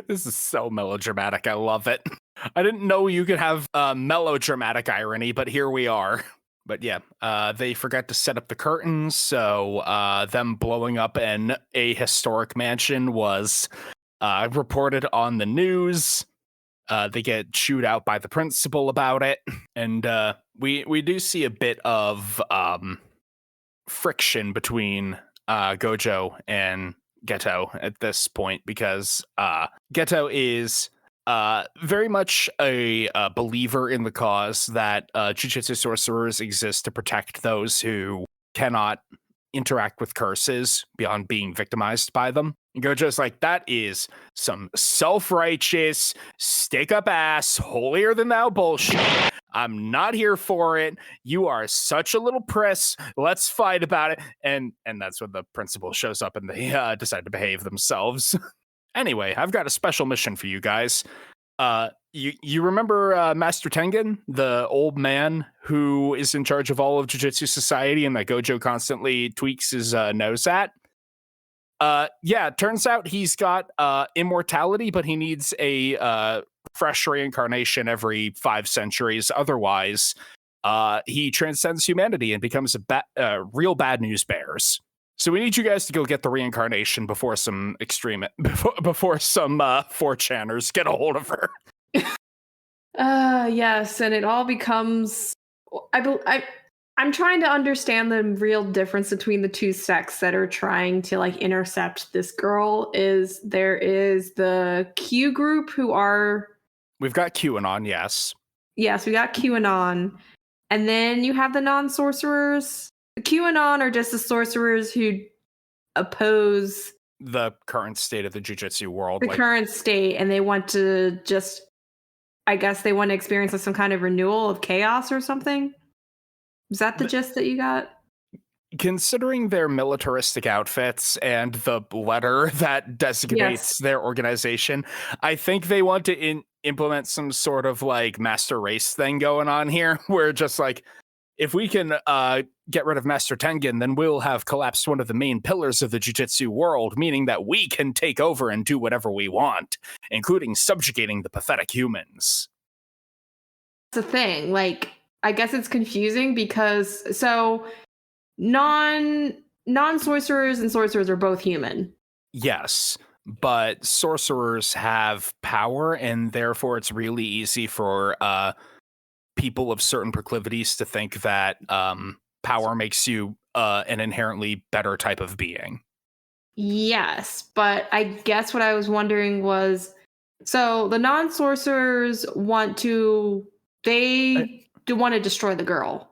This is so melodramatic. I love it. I didn't know you could have melodramatic irony, but here we are. But yeah, they forgot to set up the curtains, so them blowing up in a historic mansion was reported on the news. They get chewed out by the principal about it, and we do see a bit of friction between Gojo and Geto at this point, because Geto is very much a believer in the cause that jujutsu sorcerers exist to protect those who cannot interact with curses beyond being victimized by them. And Gojo's like, that is some self-righteous, stick-up ass, holier than thou bullshit. I'm not here for it. You are such a little priss. Let's fight about it. And that's when the principal shows up and they decide to behave themselves. Anyway, I've got a special mission for you guys. You remember Master Tengen, the old man who is in charge of all of Jujutsu Society and that Gojo constantly tweaks his nose at? Yeah, turns out he's got immortality, but he needs a fresh reincarnation every 5 centuries. Otherwise, he transcends humanity and becomes a real bad news bears. So we need you guys to go get the reincarnation before some before some 4chaners get a hold of her. Yes, and it all becomes. I'm trying to understand the real difference between the two sects that are trying to like intercept this girl. There is the Q group who are. We've got QAnon, yes. Yes, we got QAnon, and then you have the non-sorcerers. The QAnon are just the sorcerers who oppose the current state of the jujutsu world. The current state, and they want to just, I guess they want to experience some kind of renewal of chaos or something. Is that the gist that you got? Considering their militaristic outfits and the letter that designates their organization, I think they want to implement some sort of like master race thing going on here, where just like, if we can get rid of Master Tengen, then we'll have collapsed one of the main pillars of the jujutsu world, meaning that we can take over and do whatever we want, including subjugating the pathetic humans. That's the thing. Like, I guess it's confusing because non-sorcerers and sorcerers are both human. Yes, but sorcerers have power, and therefore it's really easy for people of certain proclivities to think that power makes you an inherently better type of being. Yes, but I guess what I was wondering was, so the non-sorcerers want to destroy the girl.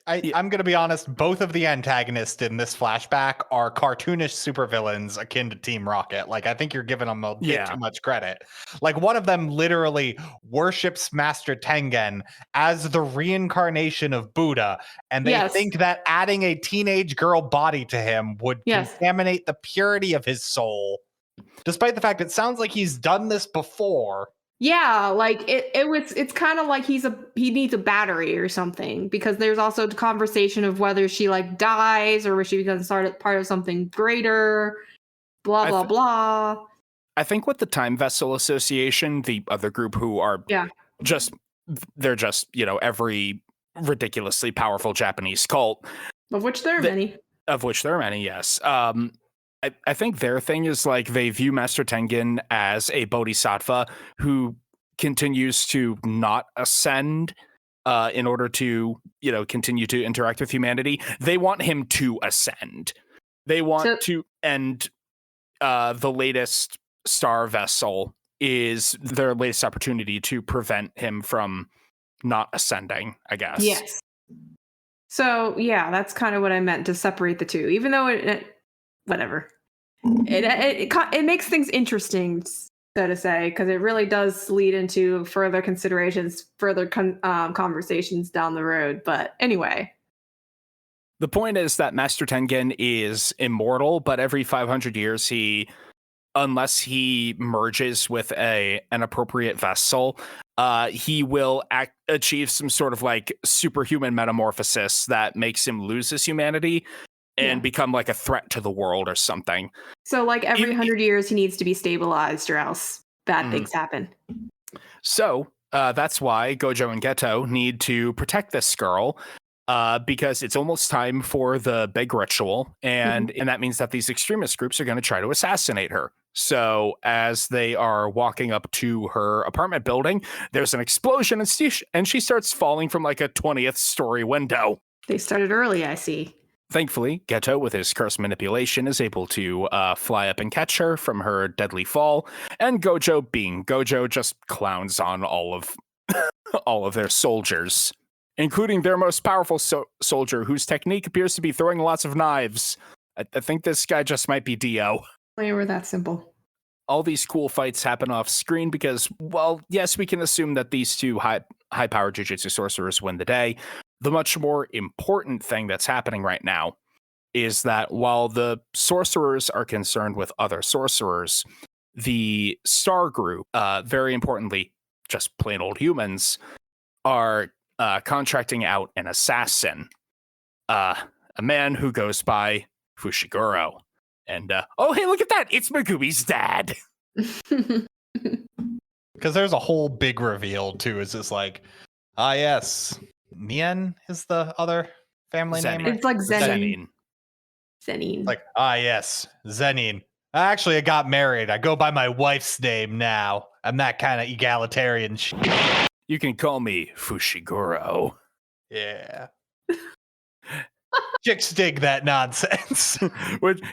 I'm going to be honest, both of the antagonists in this flashback are cartoonish supervillains akin to Team Rocket. Like, I think you're giving them a bit too much credit. Like, one of them literally worships Master Tengen as the reincarnation of Buddha, and they think that adding a teenage girl body to him would contaminate the purity of his soul, despite the fact it sounds like he's done this before. Yeah, like it's kind of like he needs a battery or something, because there's also the conversation of whether she like dies or she becomes part of something greater, blah blah blah. I think with the Time Vessel Association, the other group who are they're just, every ridiculously powerful Japanese cult, of which there are many. Yes. I think their thing is like they view Master Tengen as a bodhisattva who continues to not ascend in order to, continue to interact with humanity. They want him to ascend. They want to end the latest star vessel is their latest opportunity to prevent him from not ascending, I guess. Yes. So, yeah, that's kind of what I meant to separate the two, even though whatever. It makes things interesting, so to say, because it really does lead into further considerations, further conversations down the road. But anyway. The point is that Master Tengen is immortal, but every 500 years unless he merges with an appropriate vessel, he will achieve some sort of like superhuman metamorphosis that makes him lose his humanity and become like a threat to the world or something. So like every 100 years he needs to be stabilized or else bad things happen. So That's why Gojo and Geto need to protect this girl, because it's almost time for the big ritual, and that means that these extremist groups are going to try to assassinate her. So as they are walking up to her apartment building, there's an explosion, and she starts falling from like a 20th story window. They started early, I see. Thankfully, Geto, with his curse manipulation, is able to fly up and catch her from her deadly fall, and Gojo, being Gojo, just clowns on all of their soldiers, including their most powerful soldier, whose technique appears to be throwing lots of knives. I think this guy just might be Dio. They were that simple. All these cool fights happen off screen because, well, yes, we can assume that these two high-powered Jujutsu sorcerers win the day. The much more important thing that's happening right now is that while the sorcerers are concerned with other sorcerers, the Star Group, very importantly, just plain old humans, are contracting out an assassin, a man who goes by Fushiguro. And, oh, hey, look at that! It's Megumi's dad! Because there's a whole big reveal, too. It's just like, yes, Nien is the other family name? It's like Zenin. Like, yes, Zenin. Actually, I got married. I go by my wife's name now. I'm that kind of egalitarian shit. You can call me Fushiguro. Yeah. Chicks dig that nonsense.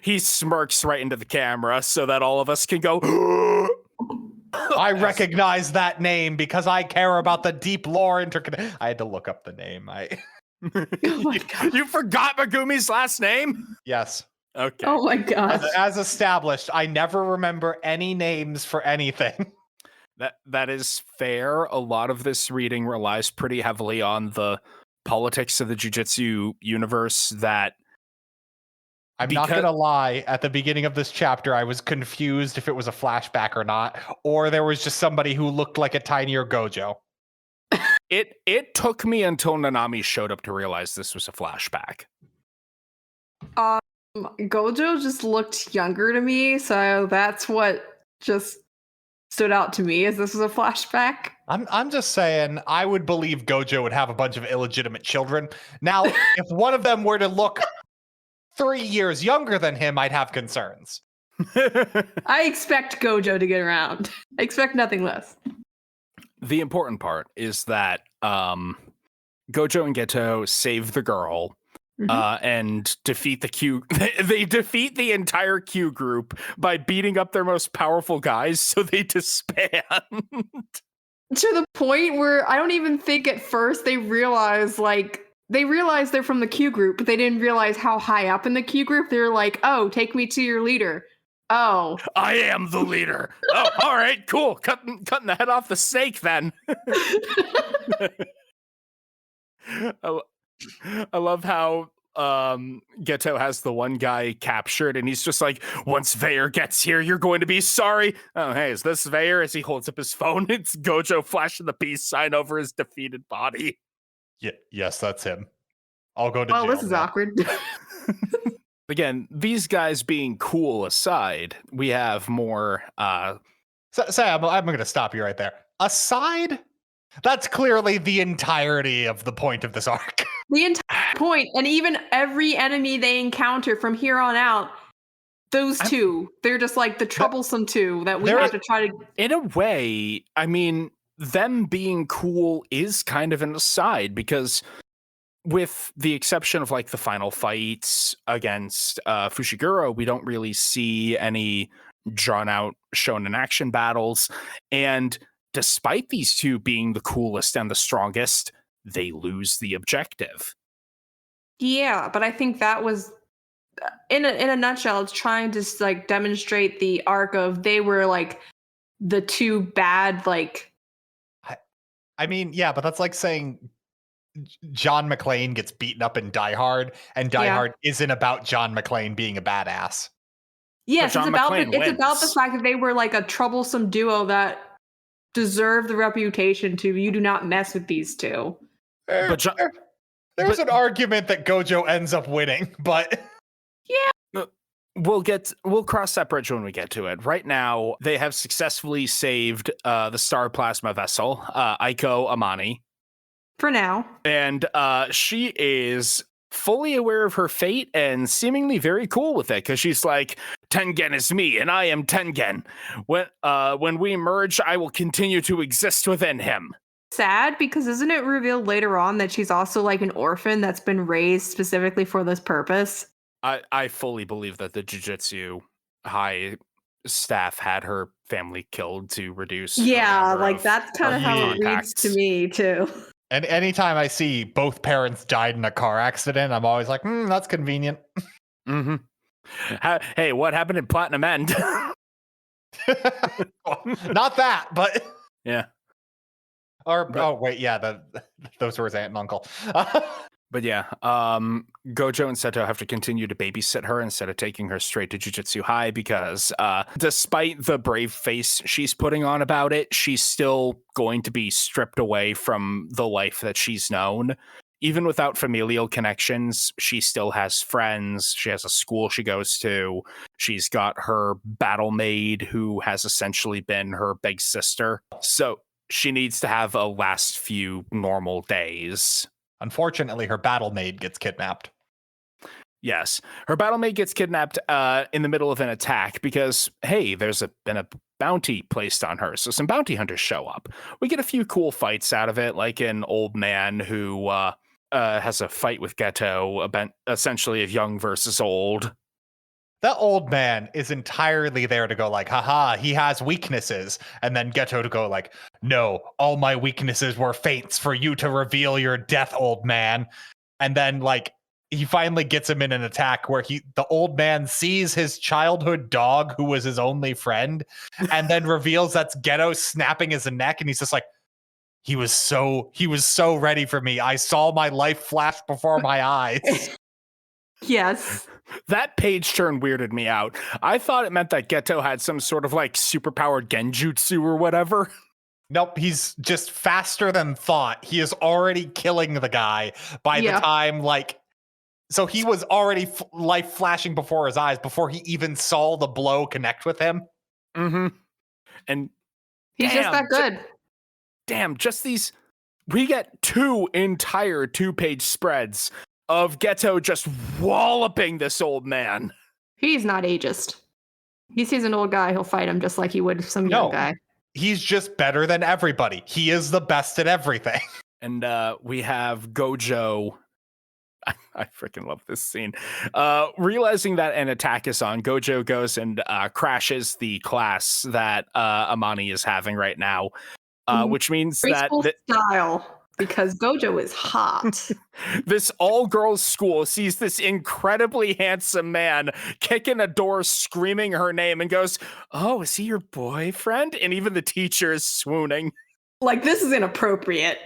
He smirks right into the camera so that all of us can go, I recognize that name because I care about the deep lore I had to look up the name. Oh my God. You forgot Megumi's last name? Yes. Okay. Oh my God. As established, I never remember any names for anything. That is fair. A lot of this reading relies pretty heavily on the politics of the Jujutsu universe that I'm not going to lie. At the beginning of this chapter, I was confused if it was a flashback or not, or there was just somebody who looked like a tinier Gojo. It took me until Nanami showed up to realize this was a flashback. Gojo just looked younger to me, so that's what just stood out to me as this was a flashback. I'm just saying, I would believe Gojo would have a bunch of illegitimate children. Now, if one of them were to look 3 years younger than him, I'd have concerns. I expect Gojo to get around. I expect nothing less. The important part is that Gojo and Geto save the girl and defeat the Q. They defeat the entire Q group by beating up their most powerful guys, so they disband. To the point where I don't even think at first they realize they're from the Q group, but they didn't realize how high up in the Q group. They're like, oh, take me to your leader. Oh. I am the leader. Oh, all right, cool. Cutting the head off the snake then. I love how Geto has the one guy captured, and he's just like, once Veyer gets here, you're going to be sorry. Oh, hey, is this Veyer? As he holds up his phone, it's Gojo flashing the peace sign over his defeated body. Yeah, yes, that's him. I'll go to jail. Oh, this is awkward. Again, these guys being cool aside, we have more... Sam, I'm going to stop you right there. Aside? That's clearly the entirety of the point of this arc. The entire point, and even every enemy they encounter from here on out, those two, they're just like the troublesome two that we have to try to... In a way, I mean, them being cool is kind of an aside, because with the exception of like the final fights against Fushiguro, we don't really see any drawn out shonen action battles. And despite these two being the coolest and the strongest, they lose the objective. Yeah, but I think that was in a nutshell, it's trying to like demonstrate the arc of they were like the two bad, like... I mean, yeah, but that's like saying John McClane gets beaten up in Die Hard, and Die Hard isn't about John McClane being a badass. Yes, it's about the fact that they were like a troublesome duo that deserve the reputation to you do not mess with these two. There's an argument that Gojo ends up winning, but yeah. we'll cross that bridge when we get to it. Right now, they have successfully saved the star plasma vessel, Aiko Amani. For now. And she is fully aware of her fate and seemingly very cool with it, because she's like, Tengen is me, and I am Tengen. When we merge, I will continue to exist within him. Sad, because isn't it revealed later on that she's also like an orphan that's been raised specifically for this purpose? I fully believe that the Jujutsu High staff had her family killed to reduce. Yeah, like that's kind of how it reads to me too. And anytime I see both parents died in a car accident, I'm always like, that's convenient. Mm-hmm. Hey, what happened in Platinum End? Not that, but yeah. Those were his aunt and uncle. But yeah, Gojo and Seto have to continue to babysit her instead of taking her straight to Jujutsu High, because despite the brave face she's putting on about it, she's still going to be stripped away from the life that she's known. Even without familial connections, she still has friends. She has a school she goes to. She's got her battle maid, who has essentially been her big sister. So she needs to have a last few normal days. Unfortunately, her battle maid gets kidnapped. Yes, her battle maid gets kidnapped in the middle of an attack because, hey, there's been a bounty placed on her. So some bounty hunters show up. We get a few cool fights out of it, like an old man who has a fight with Geto, essentially of young versus old. That old man is entirely there to go like, haha, he has weaknesses. And then Geto to go like, no, all my weaknesses were feints for you to reveal your death, old man. And then like, he finally gets him in an attack where the old man sees his childhood dog, who was his only friend, and then reveals that's Geto snapping his neck. And he's just like, he was so ready for me. I saw my life flash before my eyes. Yes. That page turn weirded me out. I thought it meant that Geto had some sort of like superpowered genjutsu or whatever. Nope, he's just faster than thought. He is already killing the guy by the time so he was already life flashing before his eyes before he even saw the blow connect with him. Mm-hmm. And he's just that good. Just these. We get 2 entire 2-page spreads of Geto just walloping this old man. He's not ageist. He sees an old guy, he'll fight him just like he would some young guy. He's just better than everybody. He is the best at everything. And we have Gojo. I freaking love this scene. Realizing that an attack is on, Gojo goes and crashes the class that Amani is having right now, which means that style. Because Gojo is hot. This all-girls school sees this incredibly handsome man kicking a door, screaming her name, and goes, oh, is he your boyfriend? And even the teacher is swooning. Like, this is inappropriate.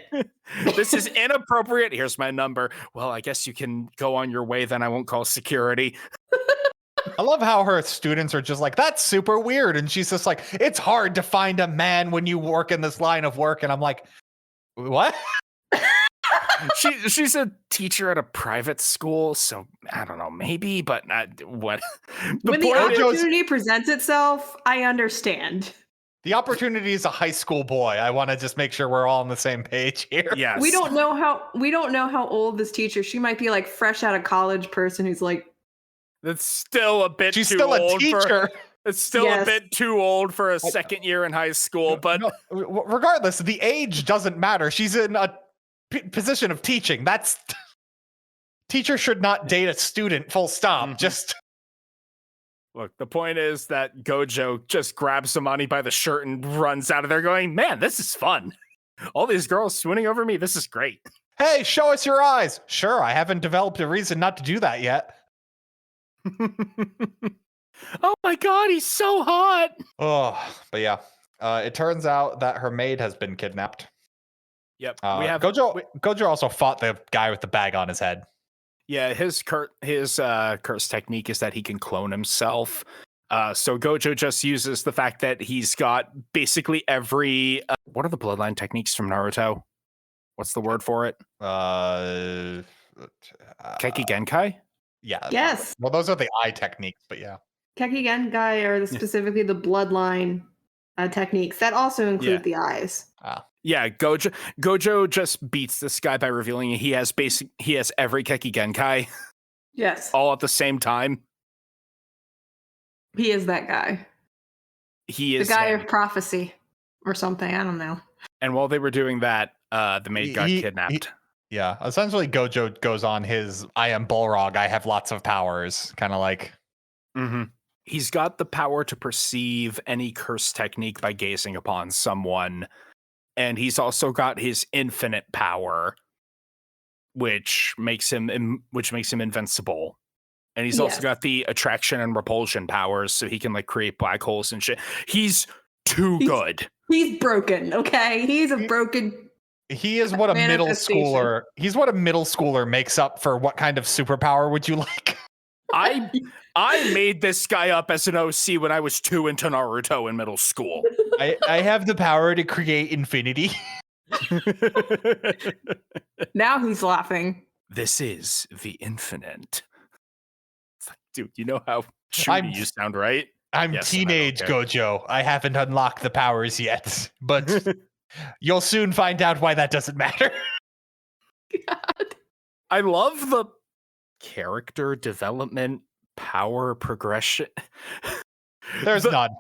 This is inappropriate. Here's my number. Well, I guess you can go on your way, then I won't call security. I love how her students are just like, that's super weird. And she's just like, it's hard to find a man when you work in this line of work. And I'm like, what? She's a teacher at a private school, so I don't know, maybe, but what? When the opportunity presents itself, I understand. The opportunity is a high school boy. I want to just make sure we're all on the same page here. Yes. We don't know how old this teacher. She might be like fresh out of college person who's like. That's still a bit. She's too still old a teacher. It's still a bit too old for a second year in high school, but regardless, the age doesn't matter. She's in a position of teaching. That's teacher should not date a student, full stop. Mm-hmm. Just look, the point is that Gojo just grabs Amani by the shirt and runs out of there going, man, this is fun. All these girls swooning over me. This is great. Hey, show us your eyes. Sure, I haven't developed a reason not to do that yet. Oh my god, he's so hot. Oh, but yeah. It turns out that her maid has been kidnapped. Yep. Gojo also fought the guy with the bag on his head. Yeah, his curse technique is that he can clone himself. So Gojo just uses the fact that he's got basically every what are the bloodline techniques from Naruto? What's the word for it? Keiki Genkai? Yeah. Yes. Well, those are the eye techniques, but yeah. Keki Genkai are specifically the bloodline techniques that also include the eyes. Yeah, Gojo just beats this guy by revealing he has every Keki Genkai Yes. all at the same time. He is that guy. He is the guy him. of prophecy or something. I don't know. And while they were doing that, the maid got kidnapped. Yeah, essentially Gojo goes on his I am Balrog, I have lots of powers, kind of like. Mm-hmm. He's got the power to perceive any curse technique by gazing upon someone. And he's also got his infinite power, which makes him invincible. And he's also got the attraction and repulsion powers, so he can like create black holes and shit. He's good. He's broken, okay? He's a broken. He is what a middle schooler. He's what a middle schooler makes up for. What kind of superpower would you like? I made this guy up as an OC when I was 2 into Naruto in middle school. I have the power to create infinity. Now he's laughing. This is the infinite. It's like, dude, you know how shooty you sound, right? I'm teenage Gojo. I haven't unlocked the powers yet, but you'll soon find out why that doesn't matter. God. I love the character development, power progression. There's none.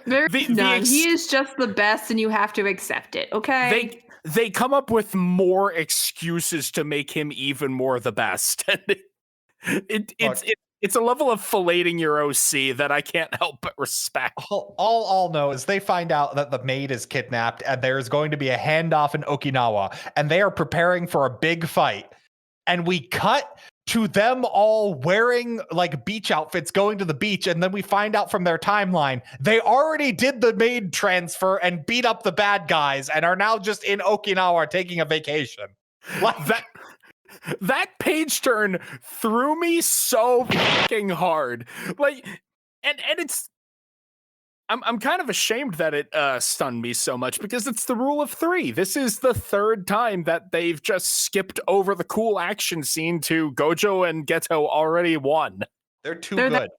There's none. He is just the best, and you have to accept it. Okay. They come up with more excuses to make him even more the best. It's a level of filleting your OC that I can't help but respect. All I'll know is they find out that the maid is kidnapped, and there's going to be a handoff in Okinawa, and they are preparing for a big fight. And we cut to them all wearing like beach outfits going to the beach, and then we find out from their timeline they already did the maid transfer and beat up the bad guys and are now just in Okinawa taking a vacation. Like that page turn threw me so fucking hard. Like, and it's I'm kind of ashamed that it stunned me so much because it's the rule of 3. This is the 3rd time that they've just skipped over the cool action scene to Gojo and Geto already won. They're too good.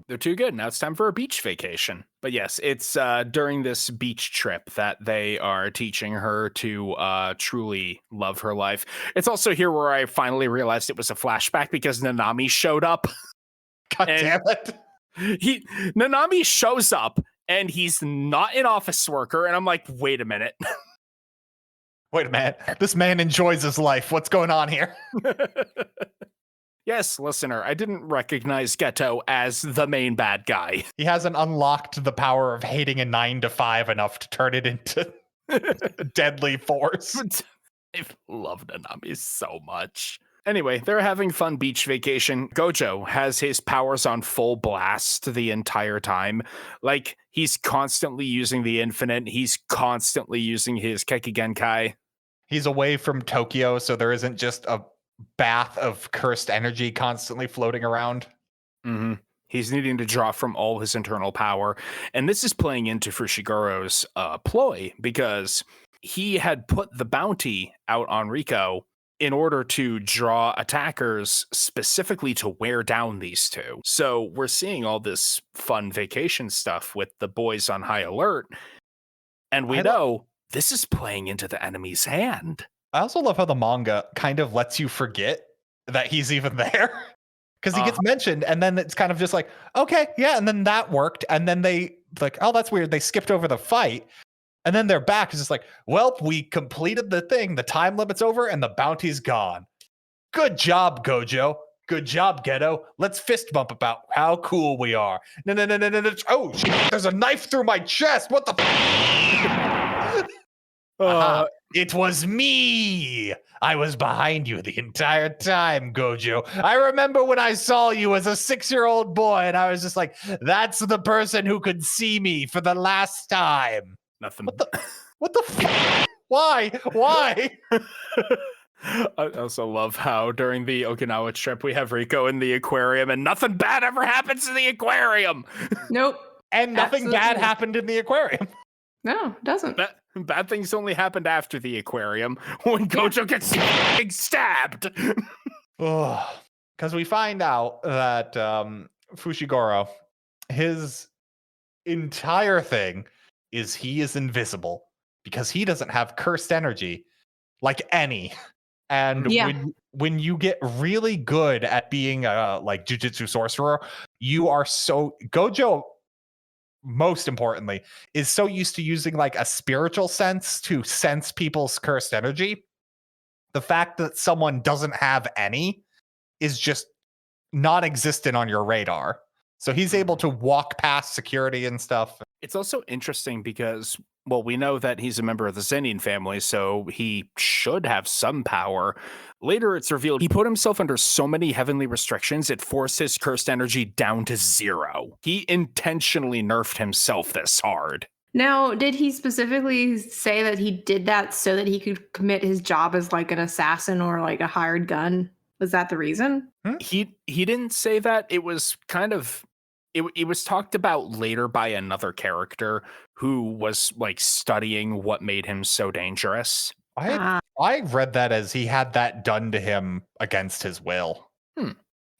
They're too good. Now it's time for a beach vacation. But yes, it's during this beach trip that they are teaching her to truly love her life. It's also here where I finally realized it was a flashback because Nanami showed up. God damn it. Nanami shows up and he's not an office worker, and I'm like, wait a minute. This man enjoys his life. What's going on here? Yes, listener, I didn't recognize Geto as the main bad guy. He hasn't unlocked the power of hating a 9 to 5 enough to turn it into deadly force. I love Nanami so much. Anyway, they're having fun beach vacation. Gojo has his powers on full blast the entire time. Like, he's constantly using the infinite. He's constantly using his Keki Genkai. He's away from Tokyo, so there isn't just a bath of cursed energy constantly floating around. Mm-hmm. He's needing to draw from all his internal power. And this is playing into Fushiguro's ploy, because he had put the bounty out on Riko in order to draw attackers specifically to wear down these two. So we're seeing all this fun vacation stuff with the boys on high alert. And we know this is playing into the enemy's hand. I also love how the manga kind of lets you forget that he's even there. Because he gets mentioned, and then it's kind of just like, okay, yeah, and then that worked. And then they like, oh, that's weird. They skipped over the fight. And then they're back. It's just like, well, we completed the thing. The time limit's over and the bounty's gone. Good job, Gojo. Good job, Geto. Let's fist bump about how cool we are. No. Oh, shit, there's a knife through my chest. What the It was me. I was behind you the entire time, Gojo. I remember when I saw you as a 6-year-old boy, and I was just like, that's the person who could see me for the last time. Nothing. What the Why? I also love how during the Okinawa trip we have Riko in the aquarium and nothing bad ever happens in the aquarium. Nope. And nothing bad happened in the aquarium. No, it doesn't. Bad things only happened after the aquarium when Gojo gets stabbed. Oh, Because we find out that Fushiguro, his entire thing is he is invisible because he doesn't have cursed energy like any. And Yeah. when you get really good at being a like jujutsu sorcerer, you are so Gojo, most importantly, is so used to using like a spiritual sense to sense people's cursed energy. The fact that someone doesn't have any is just non-existent on your radar. So he's able to walk past security and stuff. It's also interesting because, well, we know that he's a member of the Zenin family, so he should have some power. Later, it's revealed he put himself under so many heavenly restrictions, it forced his cursed energy down to 0. He intentionally nerfed himself this hard. Now, did he specifically say that he did that so that he could commit his job as like an assassin or like a hired gun? Was that the reason? He didn't say that. It was kind of it was talked about later by another character who was like studying what made him so dangerous. I read that as he had that done to him against his will.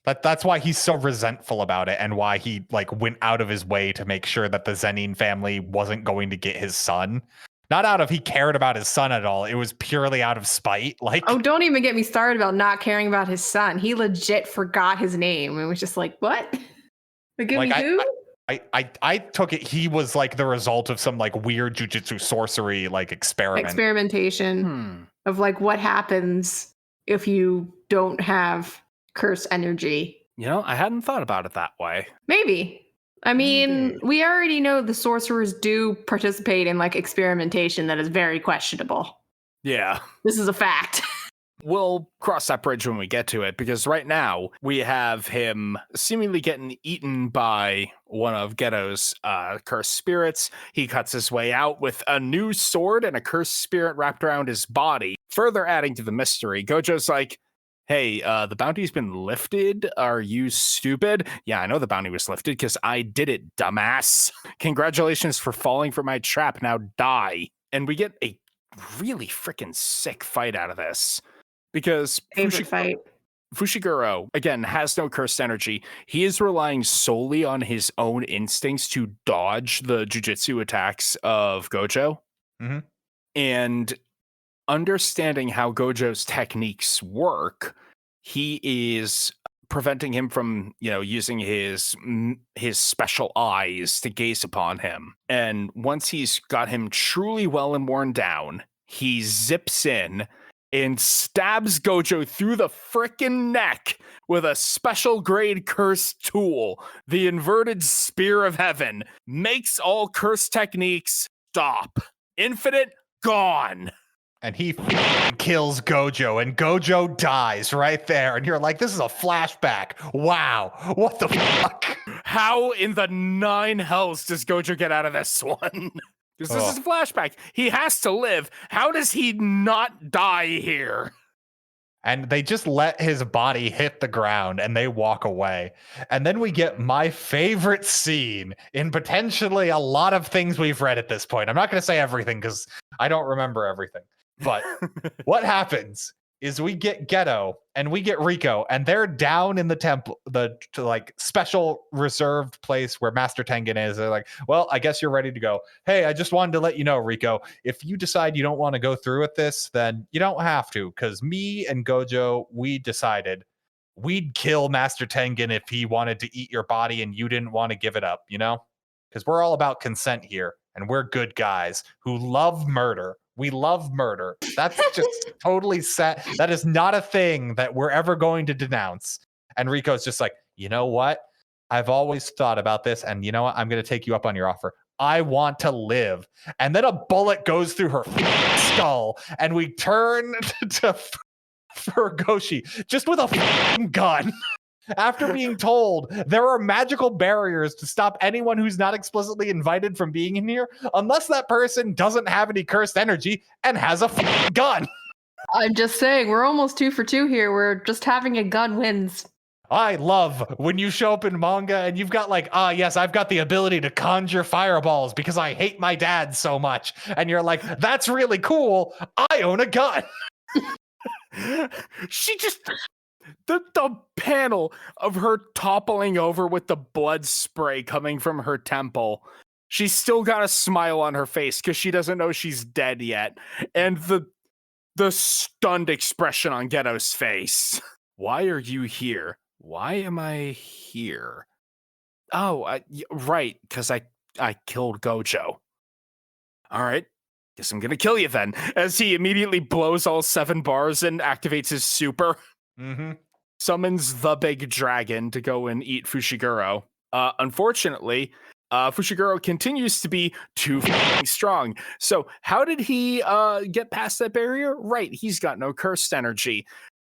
That's why he's so resentful about it, and why he like went out of his way to make sure that the Zenin family wasn't going to get his son. Not out of he cared about his son at all. It was purely out of spite. Like, oh, don't even get me started about not caring about his son. He legit forgot his name and was just like, what? Forgive me, who? I took it he was like the result of some like weird jujutsu sorcery like experimentation of like what happens if you don't have cursed energy. You know, I hadn't thought about it that way. Maybe. I mean, we already know the sorcerers do participate in like experimentation that is very questionable. Yeah. This is a fact. We'll cross that bridge when we get to it, because right now we have him seemingly getting eaten by one of Geto's cursed spirits. He cuts his way out with a new sword and a cursed spirit wrapped around his body. Further adding to the mystery, Gojo's like, hey, the bounty's been lifted. Are you stupid? Yeah, I know the bounty was lifted because I did it, dumbass. Congratulations for falling for my trap. Now die. And we get a really freaking sick fight out of this. Because Fushiguro, again, has no cursed energy. He is relying solely on his own instincts to dodge the jujutsu attacks of Gojo. And understanding how Gojo's techniques work, he is preventing him from, using his special eyes to gaze upon him. And once he's got him truly well and worn down, he zips in and stabs Gojo through the frickin' neck with a special grade cursed tool. The inverted spear of heaven makes all cursed techniques stop. Infinite gone. And he kills Gojo, and Gojo dies right there. And you're like, this is a flashback. Wow. What the fuck? How in the 9 hells does Gojo get out of this one? Because this is a flashback. He has to live. How does he not die here? And they just let his body hit the ground and they walk away. And then we get my favorite scene in potentially a lot of things we've read at this point. I'm not going to say everything because I don't remember everything. But what happens is we get Geto and we get Rico, and they're down in the temple, the like special reserved place where Master Tengen is. They're like, well, I guess you're ready to go. Hey, I just wanted to let you know, Rico, if you decide you don't want to go through with this, then you don't have to, because me and Gojo, we decided we'd kill Master Tengen if he wanted to eat your body and you didn't want to give it up, because we're all about consent here, and we're good guys who love murder. We love murder. That's just totally set. That is not a thing that we're ever going to denounce. And Rico's just like, you know what? I've always thought about this, and you know what? I'm going to take you up on your offer. I want to live. And then a bullet goes through her skull, and we turn to Furugoshi just with a gun. After being told there are magical barriers to stop anyone who's not explicitly invited from being in here, unless that person doesn't have any cursed energy and has a gun. I'm just saying, we're almost 2 for 2 here. We're just having a gun wins. I love when you show up in manga and you've got like, yes, I've got the ability to conjure fireballs because I hate my dad so much. And you're like, that's really cool. I own a gun. She just... The panel of her toppling over with the blood spray coming from her temple. She's still got a smile on her face because she doesn't know she's dead yet. And the stunned expression on Geto's face. Why are you here? Why am I here? Oh, right, because I killed Gojo. All right, guess I'm gonna kill you then. As he immediately blows all 7 bars and activates his super. Mm-hmm. Summons the big dragon to go and eat Fushiguro. Unfortunately, Fushiguro continues to be too strong. So how did he get past that barrier? Right, he's got no cursed energy.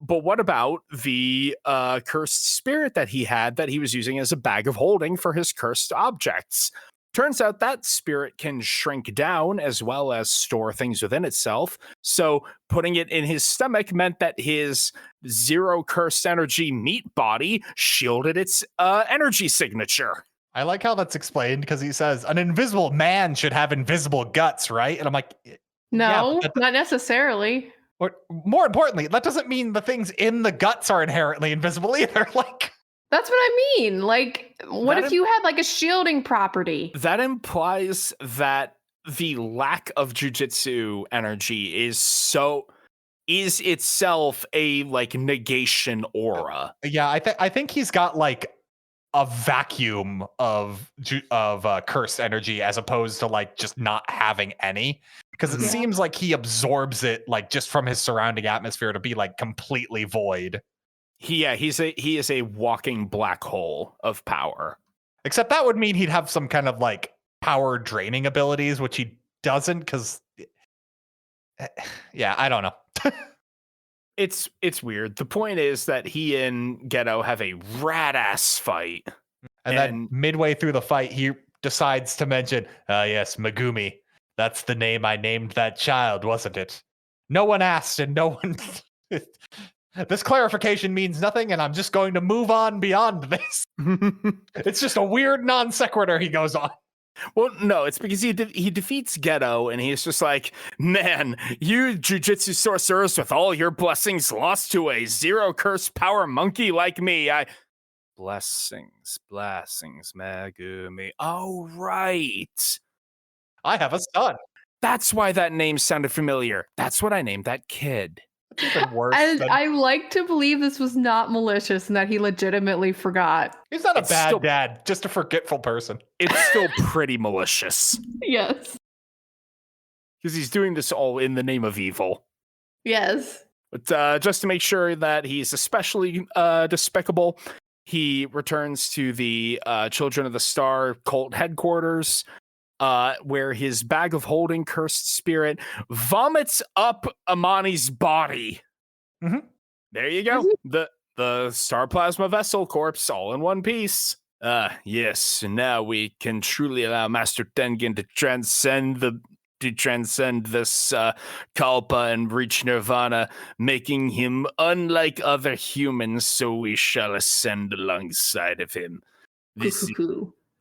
But what about the cursed spirit that he was using as a bag of holding for his cursed objects? Turns out that spirit can shrink down as well as store things within itself. So putting it in his stomach meant that his 0 cursed energy meat body shielded its energy signature. I like how that's explained because he says an invisible man should have invisible guts, right? And I'm like, No, yeah, not necessarily. or more importantly, that doesn't mean the things in the guts are inherently invisible either. Like, That's what I mean. Like, what That if you had like a shielding property? That implies that the lack of jujitsu energy is itself a like negation aura. yeah, I think he's got like a vacuum of cursed energy as opposed to like just not having any, because it Yeah. seems like he absorbs it like just from his surrounding atmosphere to be like completely void. He is a walking black hole of power. Except that would mean he'd have some kind of like power draining abilities, which he doesn't, because yeah, I don't know. It's weird. The point is that he and Geto have a rad ass fight. And then midway through the fight, he decides to mention, yes, Megumi. That's the name I named that child, wasn't it? No one asked, and no one. This clarification means nothing, and I'm just going to move on beyond this. It's just a weird non sequitur he goes on. Well, no, it's because he defeats Geto, and he's just like, man, you jujitsu sorcerers with all your blessings lost to a 0 curse power monkey like me. Blessings, Megumi. Oh, right. I have a son. That's why that name sounded familiar. That's what I named that kid. It's even worse. And I like to believe this was not malicious and that he legitimately forgot. He's not a It's bad still- dad, just a forgetful person. It's still pretty malicious Yes. because he's doing this all in the name of evil. Yes. But just to make sure that he's especially despicable, he returns to the Children of the Star cult headquarters, where his bag of holding cursed spirit vomits up Amani's body. Mhm. There you go. The Star Plasma Vessel corpse all in one piece. Yes, now we can truly allow Master Tengen to transcend this Kalpa and reach Nirvana, making him unlike other humans, so we shall ascend alongside of him. This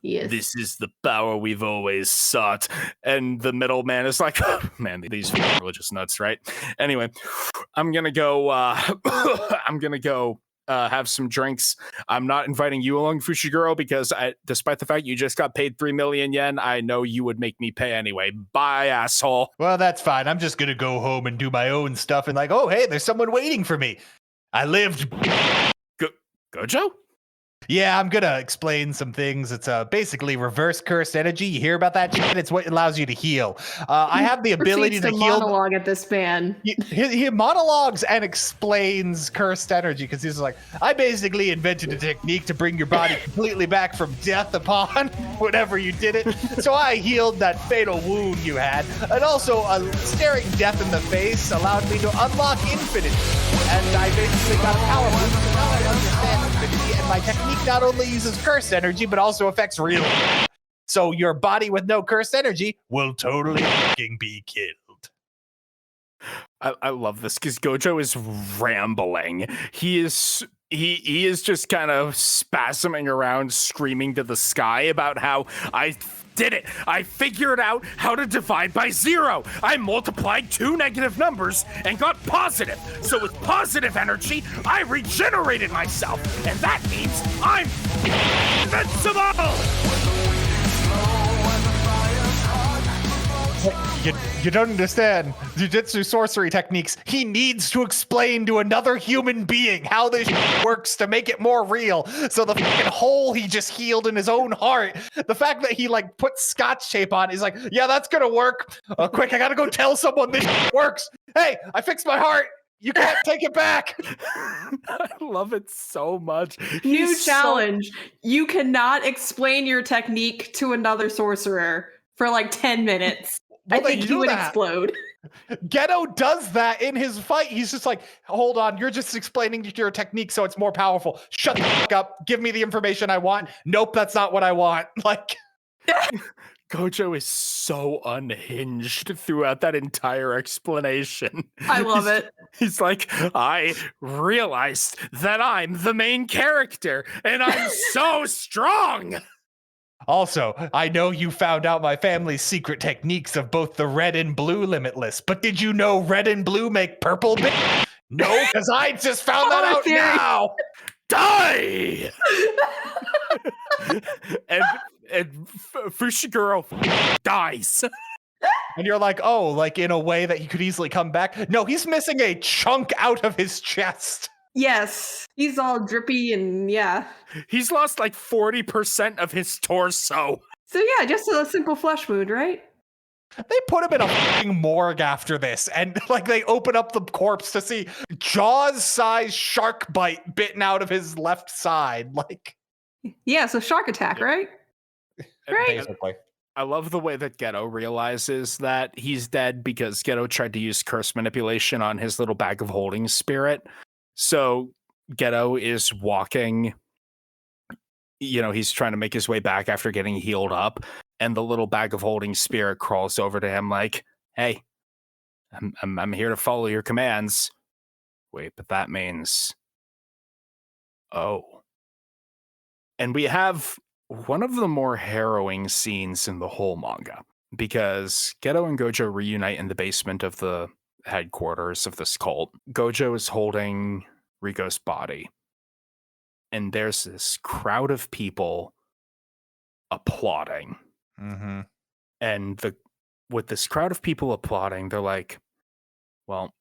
Yes. This is the power we've always sought. And the middleman is like, oh, man, these religious nuts, right? Anyway, I'm gonna go. Have some drinks. I'm not inviting you along, Fushiguro, because despite the fact you just got paid 3 million yen, I know you would make me pay anyway. Bye, asshole. Well, that's fine. I'm just gonna go home and do my own stuff and like, oh, hey, there's someone waiting for me. I lived. Gojo? Yeah, I'm gonna explain some things. It's basically reverse cursed energy. You hear about that shit? It's what allows you to heal. I have the ability to heal. Monologue at this man. He monologues and explains cursed energy because he's like, I basically invented a technique to bring your body completely back from death upon whenever you did it. So I healed that fatal wound you had, and also staring death in the face allowed me to unlock infinity. And I basically got a power boost. So now I understand infinity, and my technique not only uses cursed energy, but also affects real. So your body with no cursed energy will totally fucking be killed. I love this because Gojo is rambling. He is just kind of spasming around, screaming to the sky about how I did it. I figured out how to divide by 0. I multiplied 2 negative numbers and got positive. So with positive energy, I regenerated myself. And that means I'm invincible! You don't understand. Jujutsu sorcery techniques. He needs to explain to another human being how this works to make it more real. So the fucking hole he just healed in his own heart, the fact that he like put scotch tape on, is like, yeah, that's gonna work. Quick, I gotta go tell someone this works. Hey, I fixed my heart. You can't take it back. I love it so much. New challenge. You cannot explain your technique to another sorcerer for like 10 minutes. Well, I think he would explode. Geto does that in his fight. He's just like, hold on, you're just explaining your technique so it's more powerful. Shut the fuck up. Give me the information I want. Nope, that's not what I want. Like, Gojo is so unhinged throughout that entire explanation. I love it. He's like, I realized that I'm the main character and I'm so strong. also, I know you found out my family's secret techniques of both the red and blue limitless, but did you know red and blue make purple? No, because I just found that out now. Die! and Fushiguro dies. And you're like, oh, like in a way that he could easily come back? No, he's missing a chunk out of his chest. Yes, he's all drippy and yeah. He's lost like 40% of his torso. So yeah, just a simple flesh wound, right? They put him in a fucking morgue after this, and like they open up the corpse to see Jaws-sized shark bite bitten out of his left side. Like, yeah, so shark attack, right? Right. Basically. I love the way that Geto realizes that he's dead because Geto tried to use curse manipulation on his little bag of holding spirit. So Geto is walking, he's trying to make his way back after getting healed up, and the little bag of holding spirit crawls over to him like, hey, I'm here to follow your commands. Wait, but that means... Oh. And we have one of the more harrowing scenes in the whole manga, because Geto and Gojo reunite in the basement of the headquarters of this cult. Gojo is holding Riko's body, and there's this crowd of people applauding. Mm-hmm. And with this crowd of people applauding, they're like, well,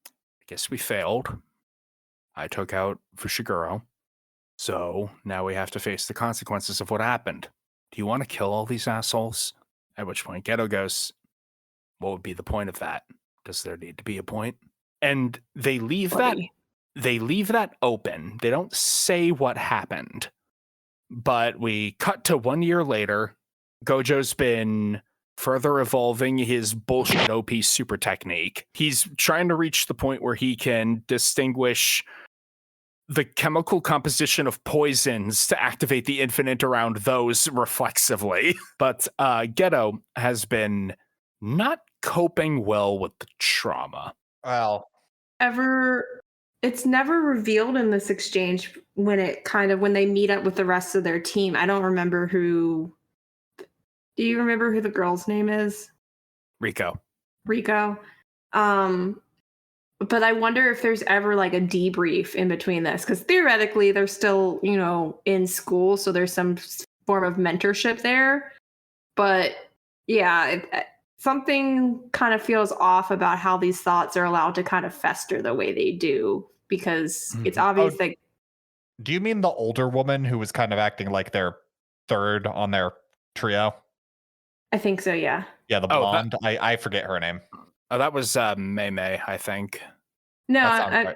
I guess we failed. I took out Fushiguro, so now we have to face the consequences of what happened. Do you want to kill all these assholes? At which point Geto goes, what would be the point of that? Does there need to be a point? And they leave that open. They don't say what happened. But we cut to 1 year later. Gojo's been further evolving his bullshit OP super technique. He's trying to reach the point where he can distinguish the chemical composition of poisons to activate the infinite around those reflexively. But Geto has been not coping well with the trauma. Well, it's never revealed in this exchange when they meet up with the rest of their team. I don't remember who. Do you remember who the girl's name is? Riko. But I wonder if there's ever like a debrief in between this, because theoretically they're still, in school, so there's some form of mentorship there. But yeah, something kind of feels off about how these thoughts are allowed to kind of fester the way they do, because it's obvious that. Do you mean the older woman who was kind of acting like their third on their trio? I think so, yeah. Yeah, the blonde. I forget her name. Oh, that was Mei Mei, I think. No, right.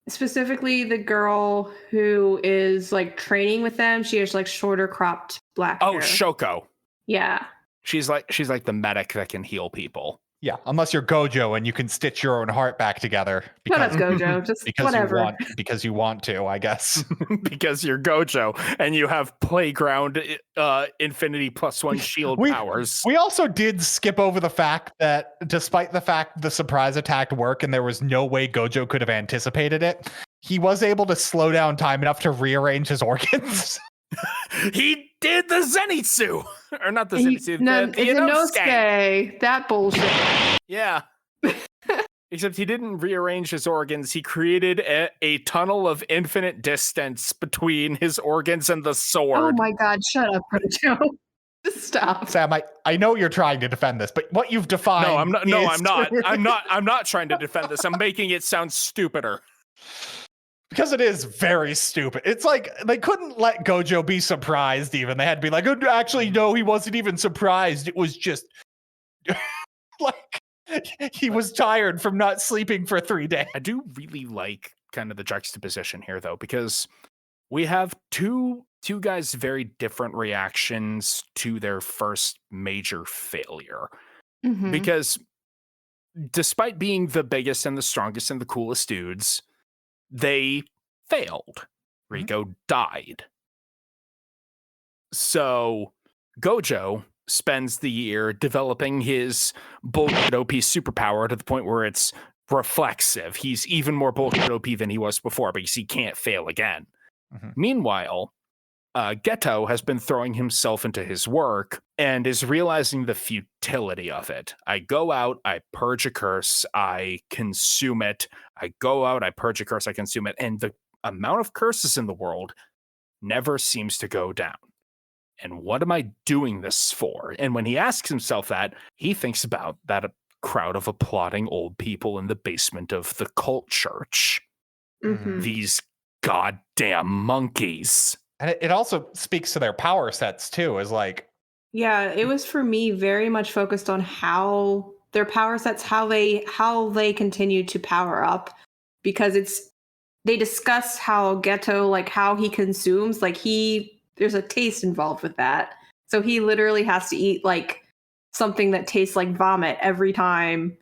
Specifically the girl who is like training with them. She has like shorter cropped black hair. Oh, Shoko. Yeah. She's like the medic that can heal people. Yeah, unless you're Gojo and you can stitch your own heart back together. Because, Gojo, just whatever. Because you want to, I guess. Because you're Gojo and you have playground infinity +1 shield powers. We also did skip over the fact that despite the fact the surprise attack worked and there was no way Gojo could have anticipated it, he was able to slow down time enough to rearrange his organs. He did the Zenitsu, or not the Zenitsu, the it's Inosuke. Inosuke. That bullshit. Yeah. Except he didn't rearrange his organs. He created a tunnel of infinite distance between his organs and the sword. Oh my god, shut up, Gojo. Just stop. Sam, I know you're trying to defend this, but what you've defined. No, I'm not. No, I'm not. I'm not trying to defend this. I'm making it sound stupider. Because it is very stupid. It's like they couldn't let Gojo be surprised even. They had to be like, oh, actually, no, he wasn't even surprised. It was just like he was tired from not sleeping for 3 days. I do really like kind of the juxtaposition here, though, because we have two guys' very different reactions to their first major failure. Mhm. Because despite being the biggest and the strongest and the coolest dudes, they failed. Rico died. So Gojo spends the year developing his bullshit OP superpower to the point where it's reflexive. He's even more bullshit OP than he was before because he can't fail again. Meanwhile, Geto has been throwing himself into his work and is realizing the futility of it. I go out, I purge a curse, I consume it. I go out, I purge a curse, I consume it. And the amount of curses in the world never seems to go down. And what am I doing this for? And when he asks himself that, he thinks about that crowd of applauding old people in the basement of the cult church. Mhm. These goddamn monkeys. And it also speaks to their power sets too, is like, Yeah, it was for me very much focused on how their power sets, how they continue to power up, because they discuss how Geto, like how he consumes, like there's a taste involved with that. So he literally has to eat like something that tastes like vomit every time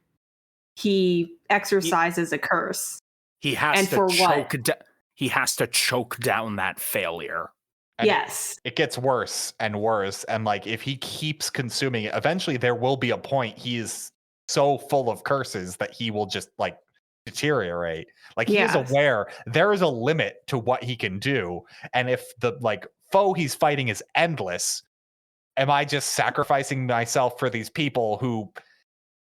he exercises a curse. He has And to for choke what? he has to choke down that failure. and Yes. it gets worse and worse. And like, if he keeps consuming it, eventually there will be a point he is so full of curses that he will just like deteriorate. Like he is Yes. aware there is a limit to what he can do. And if the like foe he's fighting is endless, am I just sacrificing myself for these people who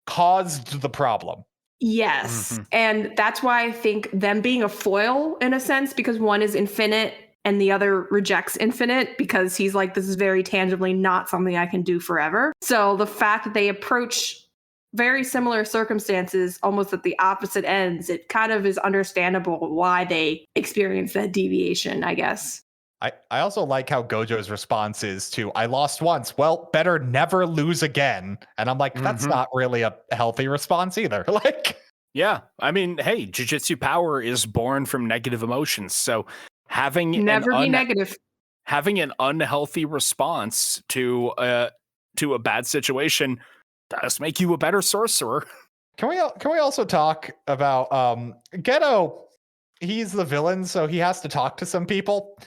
caused the problem? Yes. And that's why I think them being a foil in a sense, because one is infinite and the other rejects infinite, because he's like, this is very tangibly not something I can do forever. So the fact that they approach very similar circumstances almost at the opposite ends, it kind of is understandable why they experience that deviation, I guess. I also like how Gojo's response is to, I lost once. Well, better never lose again. And I'm like, that's not really a healthy response either. Like, yeah. I mean, hey, jujutsu power is born from negative emotions. So having Never be negative. having an unhealthy response to a bad situation does make you a better sorcerer. Can we also talk about Geto? He's the villain, so he has to talk to some people.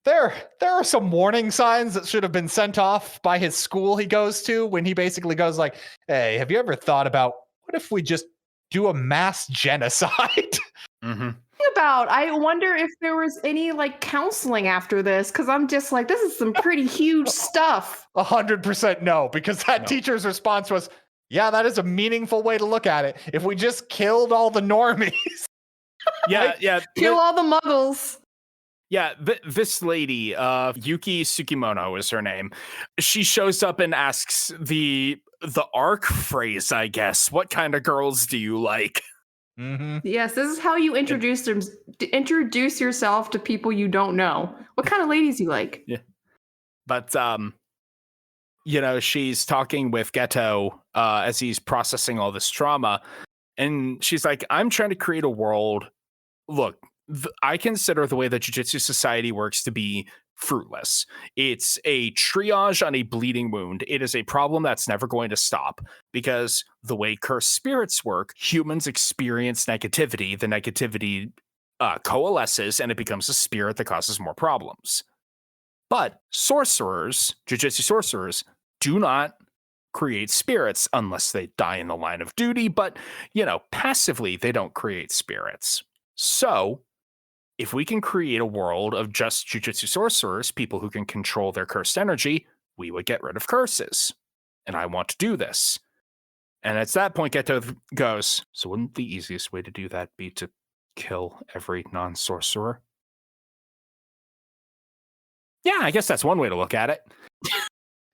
There are some warning signs that should have been sent off by his school he goes to, when he basically goes like, hey, have you ever thought about what if we just do a mass genocide? I wonder if there was any like counseling after this, because I'm just like, this is some pretty huge stuff. 100% no, because that teacher's response was, yeah, that is a meaningful way to look at it. If we just killed all the normies. Yeah. Kill all the muggles. Yeah, this lady, Yuki Tsukimono is her name. She shows up and asks the arc phrase, I guess. What kind of girls do you like? Yes, this is how you introduce yourself to people you don't know. What kind of ladies you like? Yeah, but she's talking with Geto as he's processing all this trauma, and she's like, "I'm trying to create a world. Look, I consider the way that Jujutsu Society works to be fruitless. It's a triage on a bleeding wound. It is a problem that's never going to stop, because the way cursed spirits work, humans experience negativity. The negativity coalesces and it becomes a spirit that causes more problems. But sorcerers, Jujutsu sorcerers, do not create spirits unless they die in the line of duty. But, passively, they don't create spirits. So if we can create a world of just jujutsu sorcerers, people who can control their cursed energy, we would get rid of curses. And I want to do this. And at that point, Geto goes, so wouldn't the easiest way to do that be to kill every non-sorcerer? Yeah, I guess that's one way to look at it.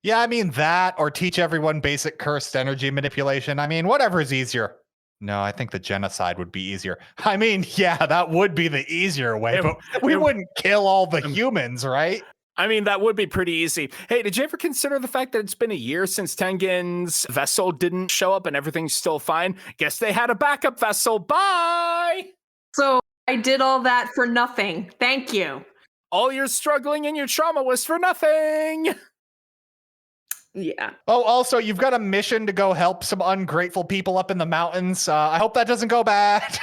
Yeah, I mean that, or teach everyone basic cursed energy manipulation. I mean, whatever is easier. No, I think the genocide would be easier. I mean, yeah, that would be the easier way, but we wouldn't kill all the humans, right? I mean, that would be pretty easy. Hey, did you ever consider the fact that it's been a year since Tengen's vessel didn't show up and everything's still fine? Guess they had a backup vessel. Bye! So I did all that for nothing. Thank you. All your struggling and your trauma was for nothing! Yeah. Oh, also, you've got a mission to go help some ungrateful people up in the mountains. I hope that doesn't go bad.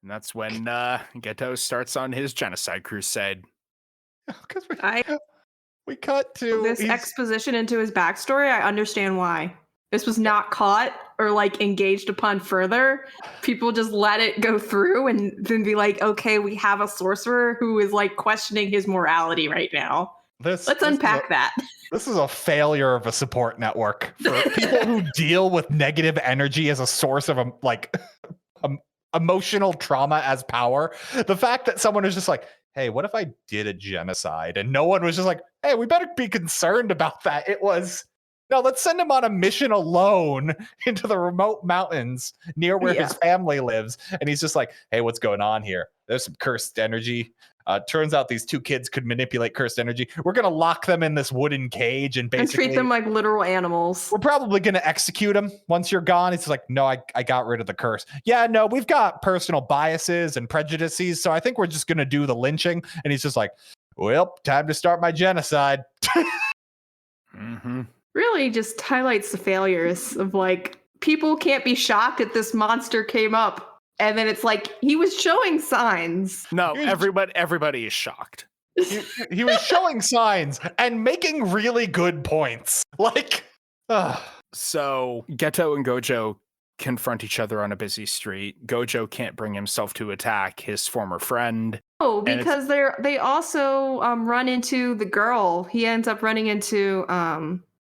And that's when Geto starts on his genocide crusade. Because we cut to this exposition into his backstory. I understand why. This was not caught or like engaged upon further. People just let it go through and then be like, okay, we have a sorcerer who is like questioning his morality right now. Let's unpack that. This is a failure of a support network for people who deal with negative energy as a source of emotional trauma as power. The fact that someone is just like, hey, what if I did a genocide? And no one was just like, hey, we better be concerned about that. It was, no, let's send him on a mission alone into the remote mountains near where his family lives. And he's just like, hey, what's going on here? There's some cursed energy. Turns out these two kids could manipulate cursed energy. We're going to lock them in this wooden cage and basically treat them like literal animals. We're probably going to execute them once you're gone. It's like, no, I got rid of the curse. Yeah, no, we've got personal biases and prejudices. So I think we're just going to do the lynching. And he's just like, well, time to start my genocide. Really just highlights the failures of like, people can't be shocked that this monster came up. And then it's like, he was showing signs. No, everybody is shocked. He was showing signs and making really good points. Like, So Geto and Gojo confront each other on a busy street. Gojo can't bring himself to attack his former friend. Oh, because they also run into the girl. He ends up running into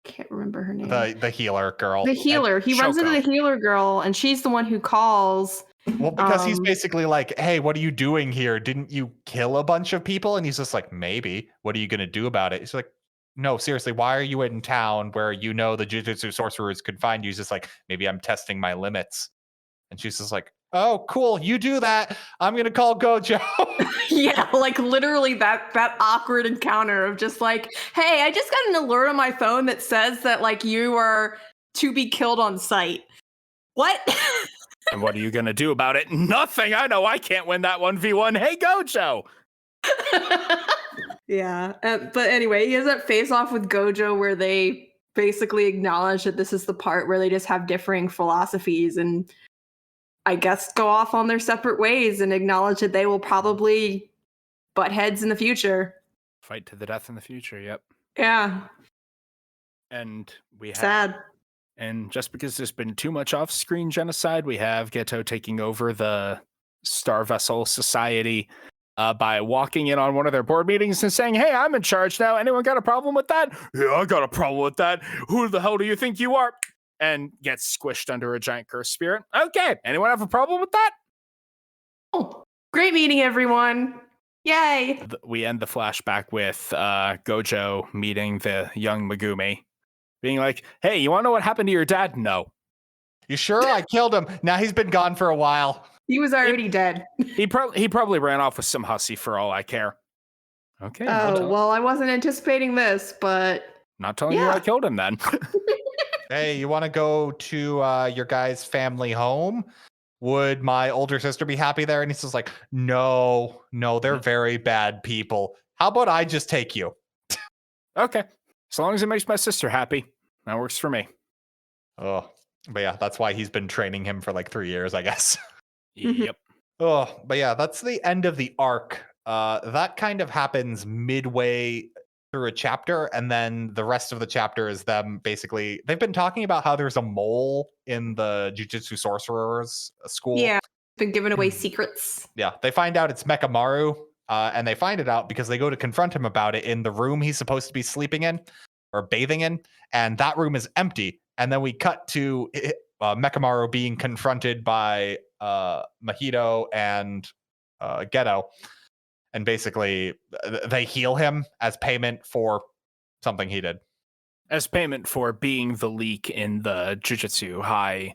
can't remember her name. The healer girl. The healer. He runs into the healer girl, and she's the one who calls. Well, because he's basically like, hey, what are you doing here? Didn't you kill a bunch of people? And he's just like, maybe. What are you going to do about it? He's like, no, seriously, why are you in town where you know the jujutsu sorcerers could find you? He's just like, maybe I'm testing my limits. And she's just like, oh, cool, you do that. I'm going to call Gojo. Yeah, like literally that awkward encounter of just like, hey, I just got an alert on my phone that says that like you are to be killed on sight. What? And what are you going to do about it? Nothing. I know I can't win that 1v1. Hey, Gojo. Yeah. But anyway, he has that face off with Gojo where they basically acknowledge that this is the part where they just have differing philosophies and I guess go off on their separate ways and acknowledge that they will probably butt heads in the future. Fight to the death in the future. Yep. Yeah. And we have... Sad. And just because there's been too much off-screen genocide, we have Geto taking over the Star Vessel Society by walking in on one of their board meetings and saying, hey, I'm in charge now. Anyone got a problem with that? Yeah, I got a problem with that. Who the hell do you think you are? And gets squished under a giant curse spirit. Okay, anyone have a problem with that? Oh, great meeting, everyone. Yay. We end the flashback with Gojo meeting the young Megumi. Being like, hey, you want to know what happened to your dad? No. You sure? I killed him. Now he's been gone for a while. He was already dead. He probably ran off with some hussy for all I care. Okay. Oh, well, I wasn't anticipating this, but... Not telling you I killed him then. Hey, you want to go to your guy's family home? Would my older sister be happy there? And he's just like, no, they're very bad people. How about I just take you? Okay. As long as it makes my sister happy, that works for me. Oh, but yeah, that's why he's been training him for like 3 years, I guess. Yep. Oh, but yeah, that's the end of the arc. That kind of happens midway through a chapter, and then the rest of the chapter is them basically, they've been talking about how there's a mole in the Jujutsu Sorcerers school. Yeah. Been giving away secrets. Yeah, they find out it's Mekamaru, and they find it out because they go to confront him about it in the room he's supposed to be sleeping in or bathing in, and that room is empty. And then we cut to Mekamaru being confronted by Mahito and Geto, and basically they heal him as payment for something he did. As payment for being the leak in the Jujutsu High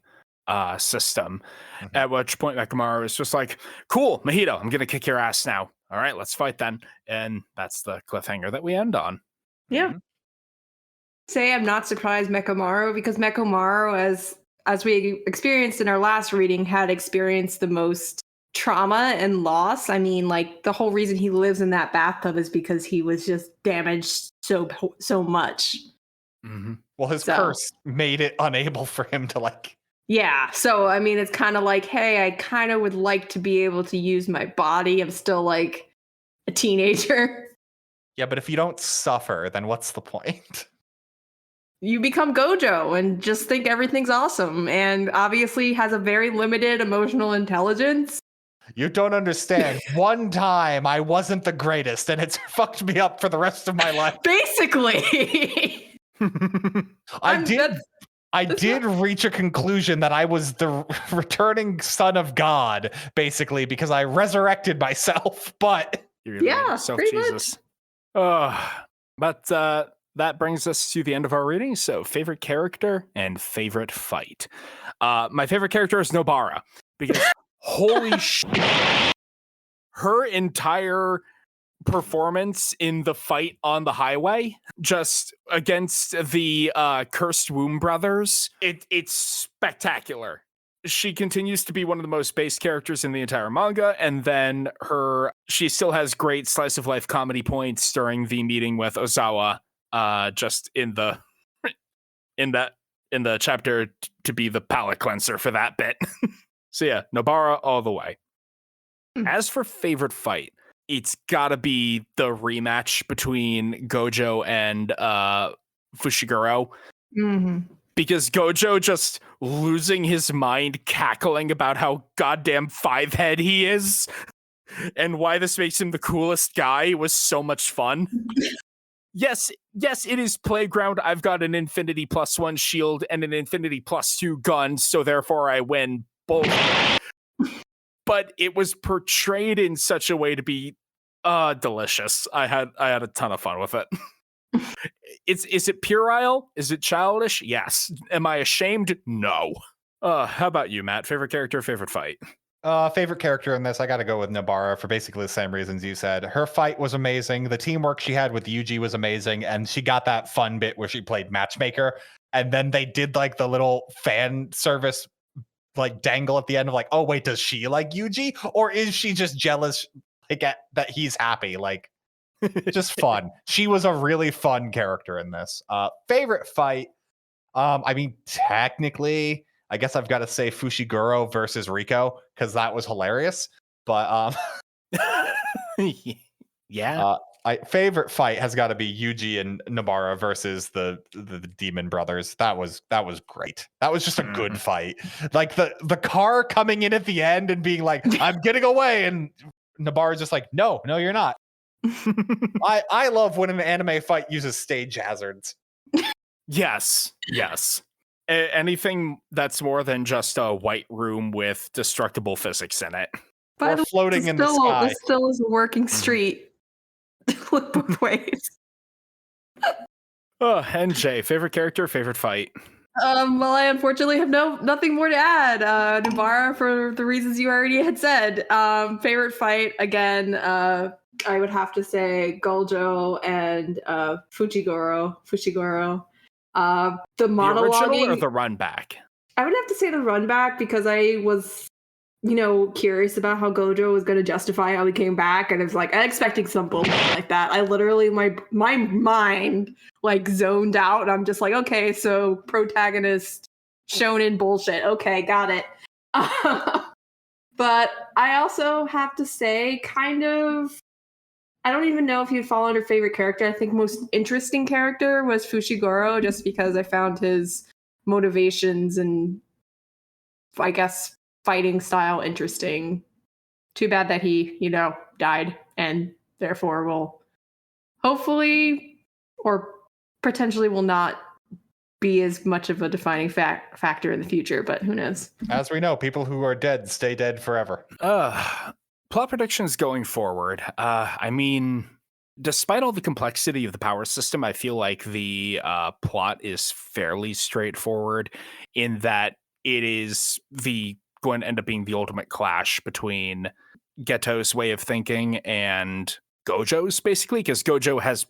system. Mm-hmm. At which point Mekamaru is just like, cool, Mahito, I'm gonna kick your ass now. All right, let's fight then. And that's the cliffhanger that we end on. Yeah. Mm-hmm. Say I'm not surprised Mekamaru, because Mekamaru, as we experienced in our last reading, had experienced the most trauma and loss. I mean, like, the whole reason he lives in that bathtub is because he was just damaged so much. Mm-hmm. Well, his curse made it unable for him to, like... Yeah, so, I mean, it's kind of like, hey, I kind of would like to be able to use my body. I'm still, like, a teenager. Yeah, but if you don't suffer, then what's the point? You become Gojo and just think everything's awesome, and obviously has a very limited emotional intelligence. You don't understand. One time I wasn't the greatest, and it's fucked me up for the rest of my life. Basically. I did reach a conclusion that I was the returning son of God, basically, because I resurrected myself, but... Yeah, pretty much. But that brings us to the end of our reading. So, favorite character and favorite fight. My favorite character is Nobara, because holy shit, her entire performance in the fight on the highway, just against the Cursed Womb Brothers, it's spectacular. She continues to be one of the most base characters in the entire manga, and then she still has great slice of life comedy points during the meeting with Ozawa, just in the chapter to be the palate cleanser for that bit. So yeah, Nobara all the way. As for favorite fight, it's gotta be the rematch between Gojo and Fushiguro. Mm-hmm. Because Gojo just losing his mind, cackling about how goddamn five-head he is, and why this makes him the coolest guy was so much fun. Yes, it is Playground. I've got an Infinity +1 shield and an Infinity +2 gun, so therefore I win both. But it was portrayed in such a way to be delicious. I had a ton of fun with it. Is it puerile? Is it childish? Yes. Am I ashamed? No. How about you, Matt? Favorite character, favorite fight? Favorite character in this, I gotta go with Nobara for basically the same reasons you said. Her fight was amazing. The teamwork she had with Yuji was amazing, and she got that fun bit where she played matchmaker, and then they did like the little fan service like dangle at the end of like, oh wait, does she like Yuji, or is she just jealous like that he's happy? Like, just fun. She was a really fun character in this. Favorite fight, I mean, technically, I guess I've got to say Fushiguro versus Riko, because that was hilarious. But yeah. Favorite fight has got to be Yuji and Nobara versus the Demon Brothers. That was great. That was just a good fight. Like the car coming in at the end and being like, I'm getting away, and Nobara's just like, no, you're not. I love when an anime fight uses stage hazards. Yes. Anything that's more than just a white room with destructible physics in it. Or floating in the sky. It still is a working street. Look both ways. And Jay, favorite character, favorite fight? Well, I unfortunately have nothing more to add. Nobara, for the reasons you already had said. Favorite fight, again, I would have to say Gojo and Fushiguro. The monologuing, original or the run back? I would have to say the run back, because I was, curious about how Gojo was going to justify how he came back, and it's like, I'm expecting some bullshit like that. I literally, my mind like zoned out. I'm just like, okay, so protagonist shonen bullshit. Okay, got it. But I also have to say, kind of, I don't even know if you'd fall under favorite character. I think most interesting character was Fushiguro, just because I found his motivations and, I guess, fighting style interesting. Too bad that he, died, and therefore will hopefully or potentially will not be as much of a defining factor in the future, but who knows? As we know, people who are dead stay dead forever. Plot predictions going forward. I mean, despite all the complexity of the power system, I feel like the plot is fairly straightforward in that it is going to end up being the ultimate clash between Geto's way of thinking and Gojo's, basically, because Gojo has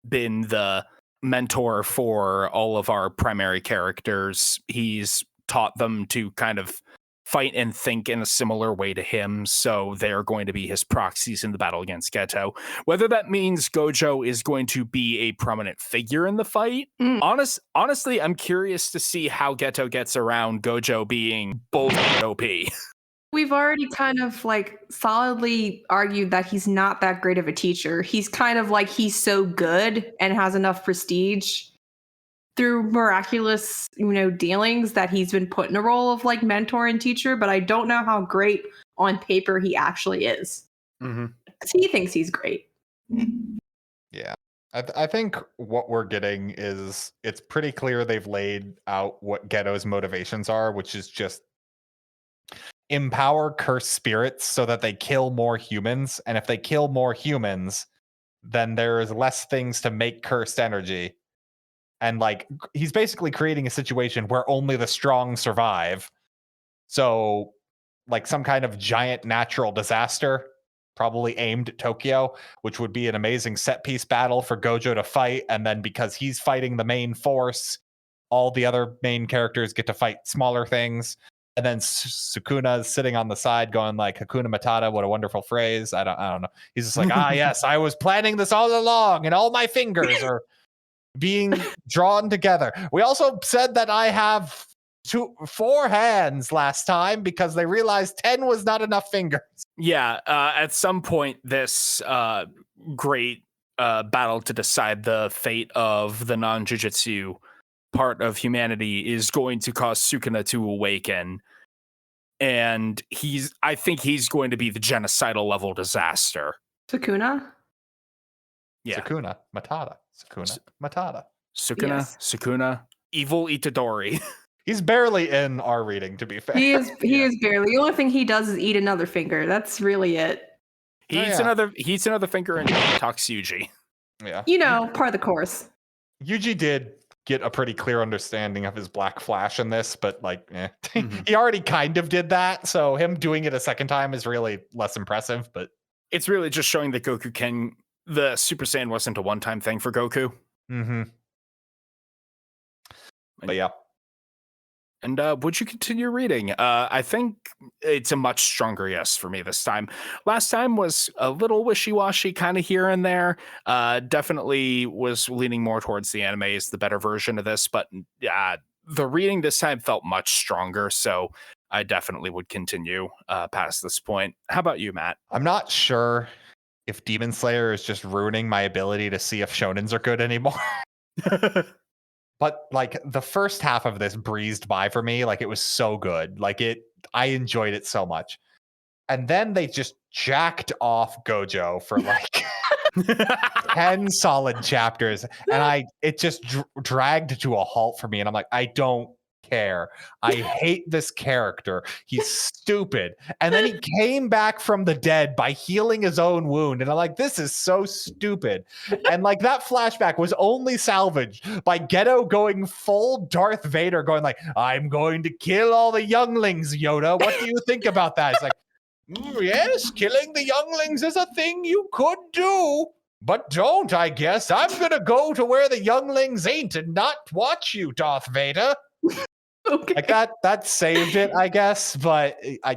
been the mentor for all of our primary characters. He's taught them to kind of fight and think in a similar way to him, so they're going to be his proxies in the battle against Geto. Whether that means Gojo is going to be a prominent figure in the fight, honestly, I'm curious to see how Geto gets around Gojo being both OP. We've already kind of solidly argued that he's not that great of a teacher. He's kind of he's so good and has enough prestige through miraculous, dealings that he's been put in a role of mentor and teacher, but I don't know how great on paper he actually is. Mm-hmm. He thinks he's great. Yeah. I think what we're getting is it's pretty clear they've laid out what Geto's motivations are, which is just empower cursed spirits so that they kill more humans. And if they kill more humans, then there's less things to make cursed energy. And he's basically creating a situation where only the strong survive. So some kind of giant natural disaster, probably aimed at Tokyo, which would be an amazing set piece battle for Gojo to fight. And then because he's fighting the main force, all the other main characters get to fight smaller things. And then Sukuna's sitting on the side going Hakuna Matata, what a wonderful phrase. I don't know. He's just yes, I was planning this all along and all my fingers are being drawn together. We also said that I have 4 hands last time because they realized 10 was not enough fingers. Yeah, at some point, this great battle to decide the fate of the non-jujutsu part of humanity is going to cause Sukuna to awaken. And I think he's going to be the genocidal level disaster. Sukuna? Yeah. Sukuna Matata. Yes. Sukuna, evil Itadori. He's barely in our reading, to be fair. He is barely. The only thing he does is eat another finger. That's really it. He eats another finger and talks Yuji. Yeah. Part of the course. Yuji did get a pretty clear understanding of his Black Flash in this, but he already kind of did that, so him doing it a second time is really less impressive, but it's really just showing that the Super Saiyan wasn't a one-time thing for Goku. Mm-hmm. But yeah. And would you continue reading? I think it's a much stronger yes for me this time. Last time was a little wishy-washy, kind of here and there. Definitely was leaning more towards the anime is the better version of this, but the reading this time felt much stronger, so I definitely would continue past this point. How about you, Matt? I'm not sure if Demon Slayer is just ruining my ability to see if shonens are good anymore. But the first half of this breezed by for me. It was so good. I enjoyed it so much. And then they just jacked off Gojo for 10 solid chapters. And it just dragged to a halt for me. And I'm I don't care. I hate this character. He's stupid. And then he came back from the dead by healing his own wound. And I'm this is so stupid. And that flashback was only salvaged by Geto going full Darth Vader, going I'm going to kill all the younglings, Yoda. What do you think about that? It's yes, killing the younglings is a thing you could do. But don't, I guess. I'm going to go to where the younglings ain't and not watch you, Darth Vader. Okay. That saved it, I guess, but the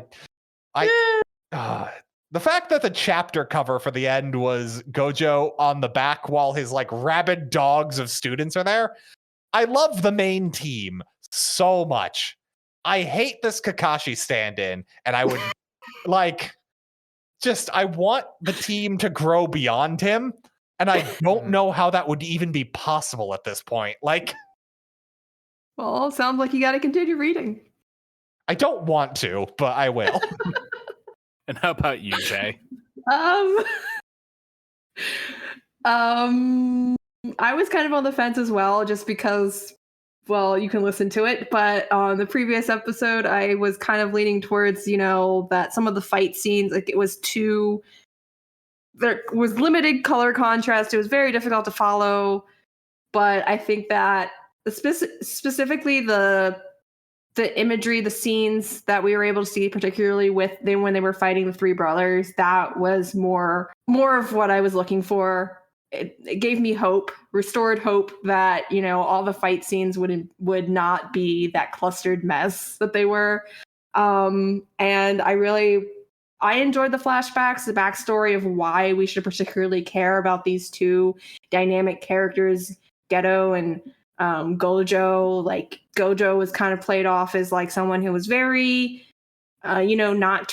fact that the chapter cover for the end was Gojo on the back while his rabid dogs of students are there. I love the main team so much. I hate this Kakashi stand-in, and I would I want the team to grow beyond him, and I don't know how that would even be possible at this point. Well, sounds like you got to continue reading. I don't want to, but I will. And how about you, Jay? I was kind of on the fence as well, just because, well, you can listen to it. But on the previous episode, I was kind of leaning towards, that some of the fight scenes, like it was there was limited color contrast. It was very difficult to follow. But I think that specifically the imagery, the scenes that we were able to see, particularly when they were fighting the three brothers, that was more of what I was looking for. It gave me hope, restored hope that, all the fight scenes would not be that clustered mess that they were. And I enjoyed the flashbacks, the backstory of why we should particularly care about these two dynamic characters, Geto and Gojo. Like, Gojo was kind of played off as like someone who was very, not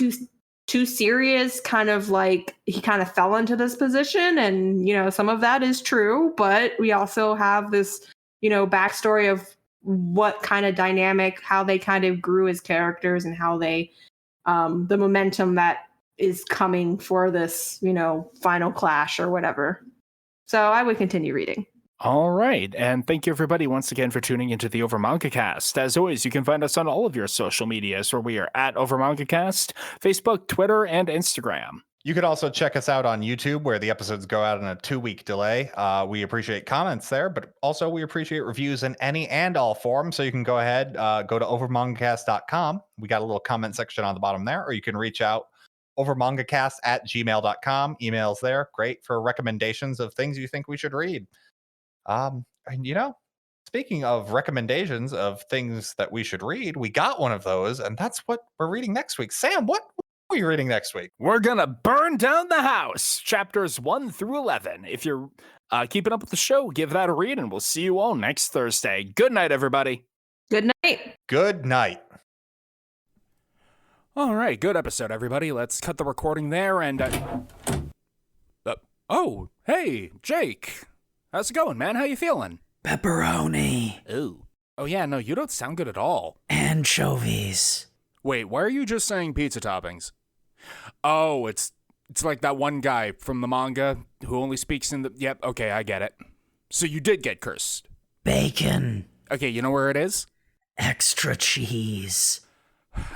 too serious, kind of like he kind of fell into this position. And, some of that is true, but we also have this, backstory of what kind of dynamic, how they kind of grew as characters and how they, the momentum that is coming for this, final clash or whatever. So I would continue reading. All right, and thank you everybody once again for tuning into the Over Manga Cast. As always, you can find us on all of your social medias where we are at Over Manga Cast, Facebook, Twitter, and Instagram. You can also check us out on YouTube, where the episodes go out in a 2-week delay. We appreciate comments there, but also we appreciate reviews in any and all forms. So you can go ahead, go to overmangacast.com. We got a little comment section on the bottom there, or you can reach out overmangacast@gmail.com. Emails there, great for recommendations of things you think we should read. And speaking of recommendations of things that we should read, we got one of those, and that's what we're reading next week. Sam, what are you reading next week? We're gonna burn down the house, chapters 1 through 11. If you're keeping up with the show, give that a read, and we'll see you all next Thursday. Good night, everybody. Good night. Good night. All right, good episode, everybody. Let's cut the recording there, and oh, hey, Jake. How's it going, man? How you feeling? Pepperoni. Ooh. Oh, yeah, no, you don't sound good at all. Anchovies. Wait, why are you just saying pizza toppings? Oh, it's like that one guy from the manga who only speaks in the... Yep, okay, I get it. So you did get cursed. Bacon. Okay, you know where it is? Extra cheese.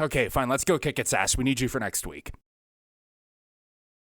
Okay, fine, let's go kick its ass. We need you for next week.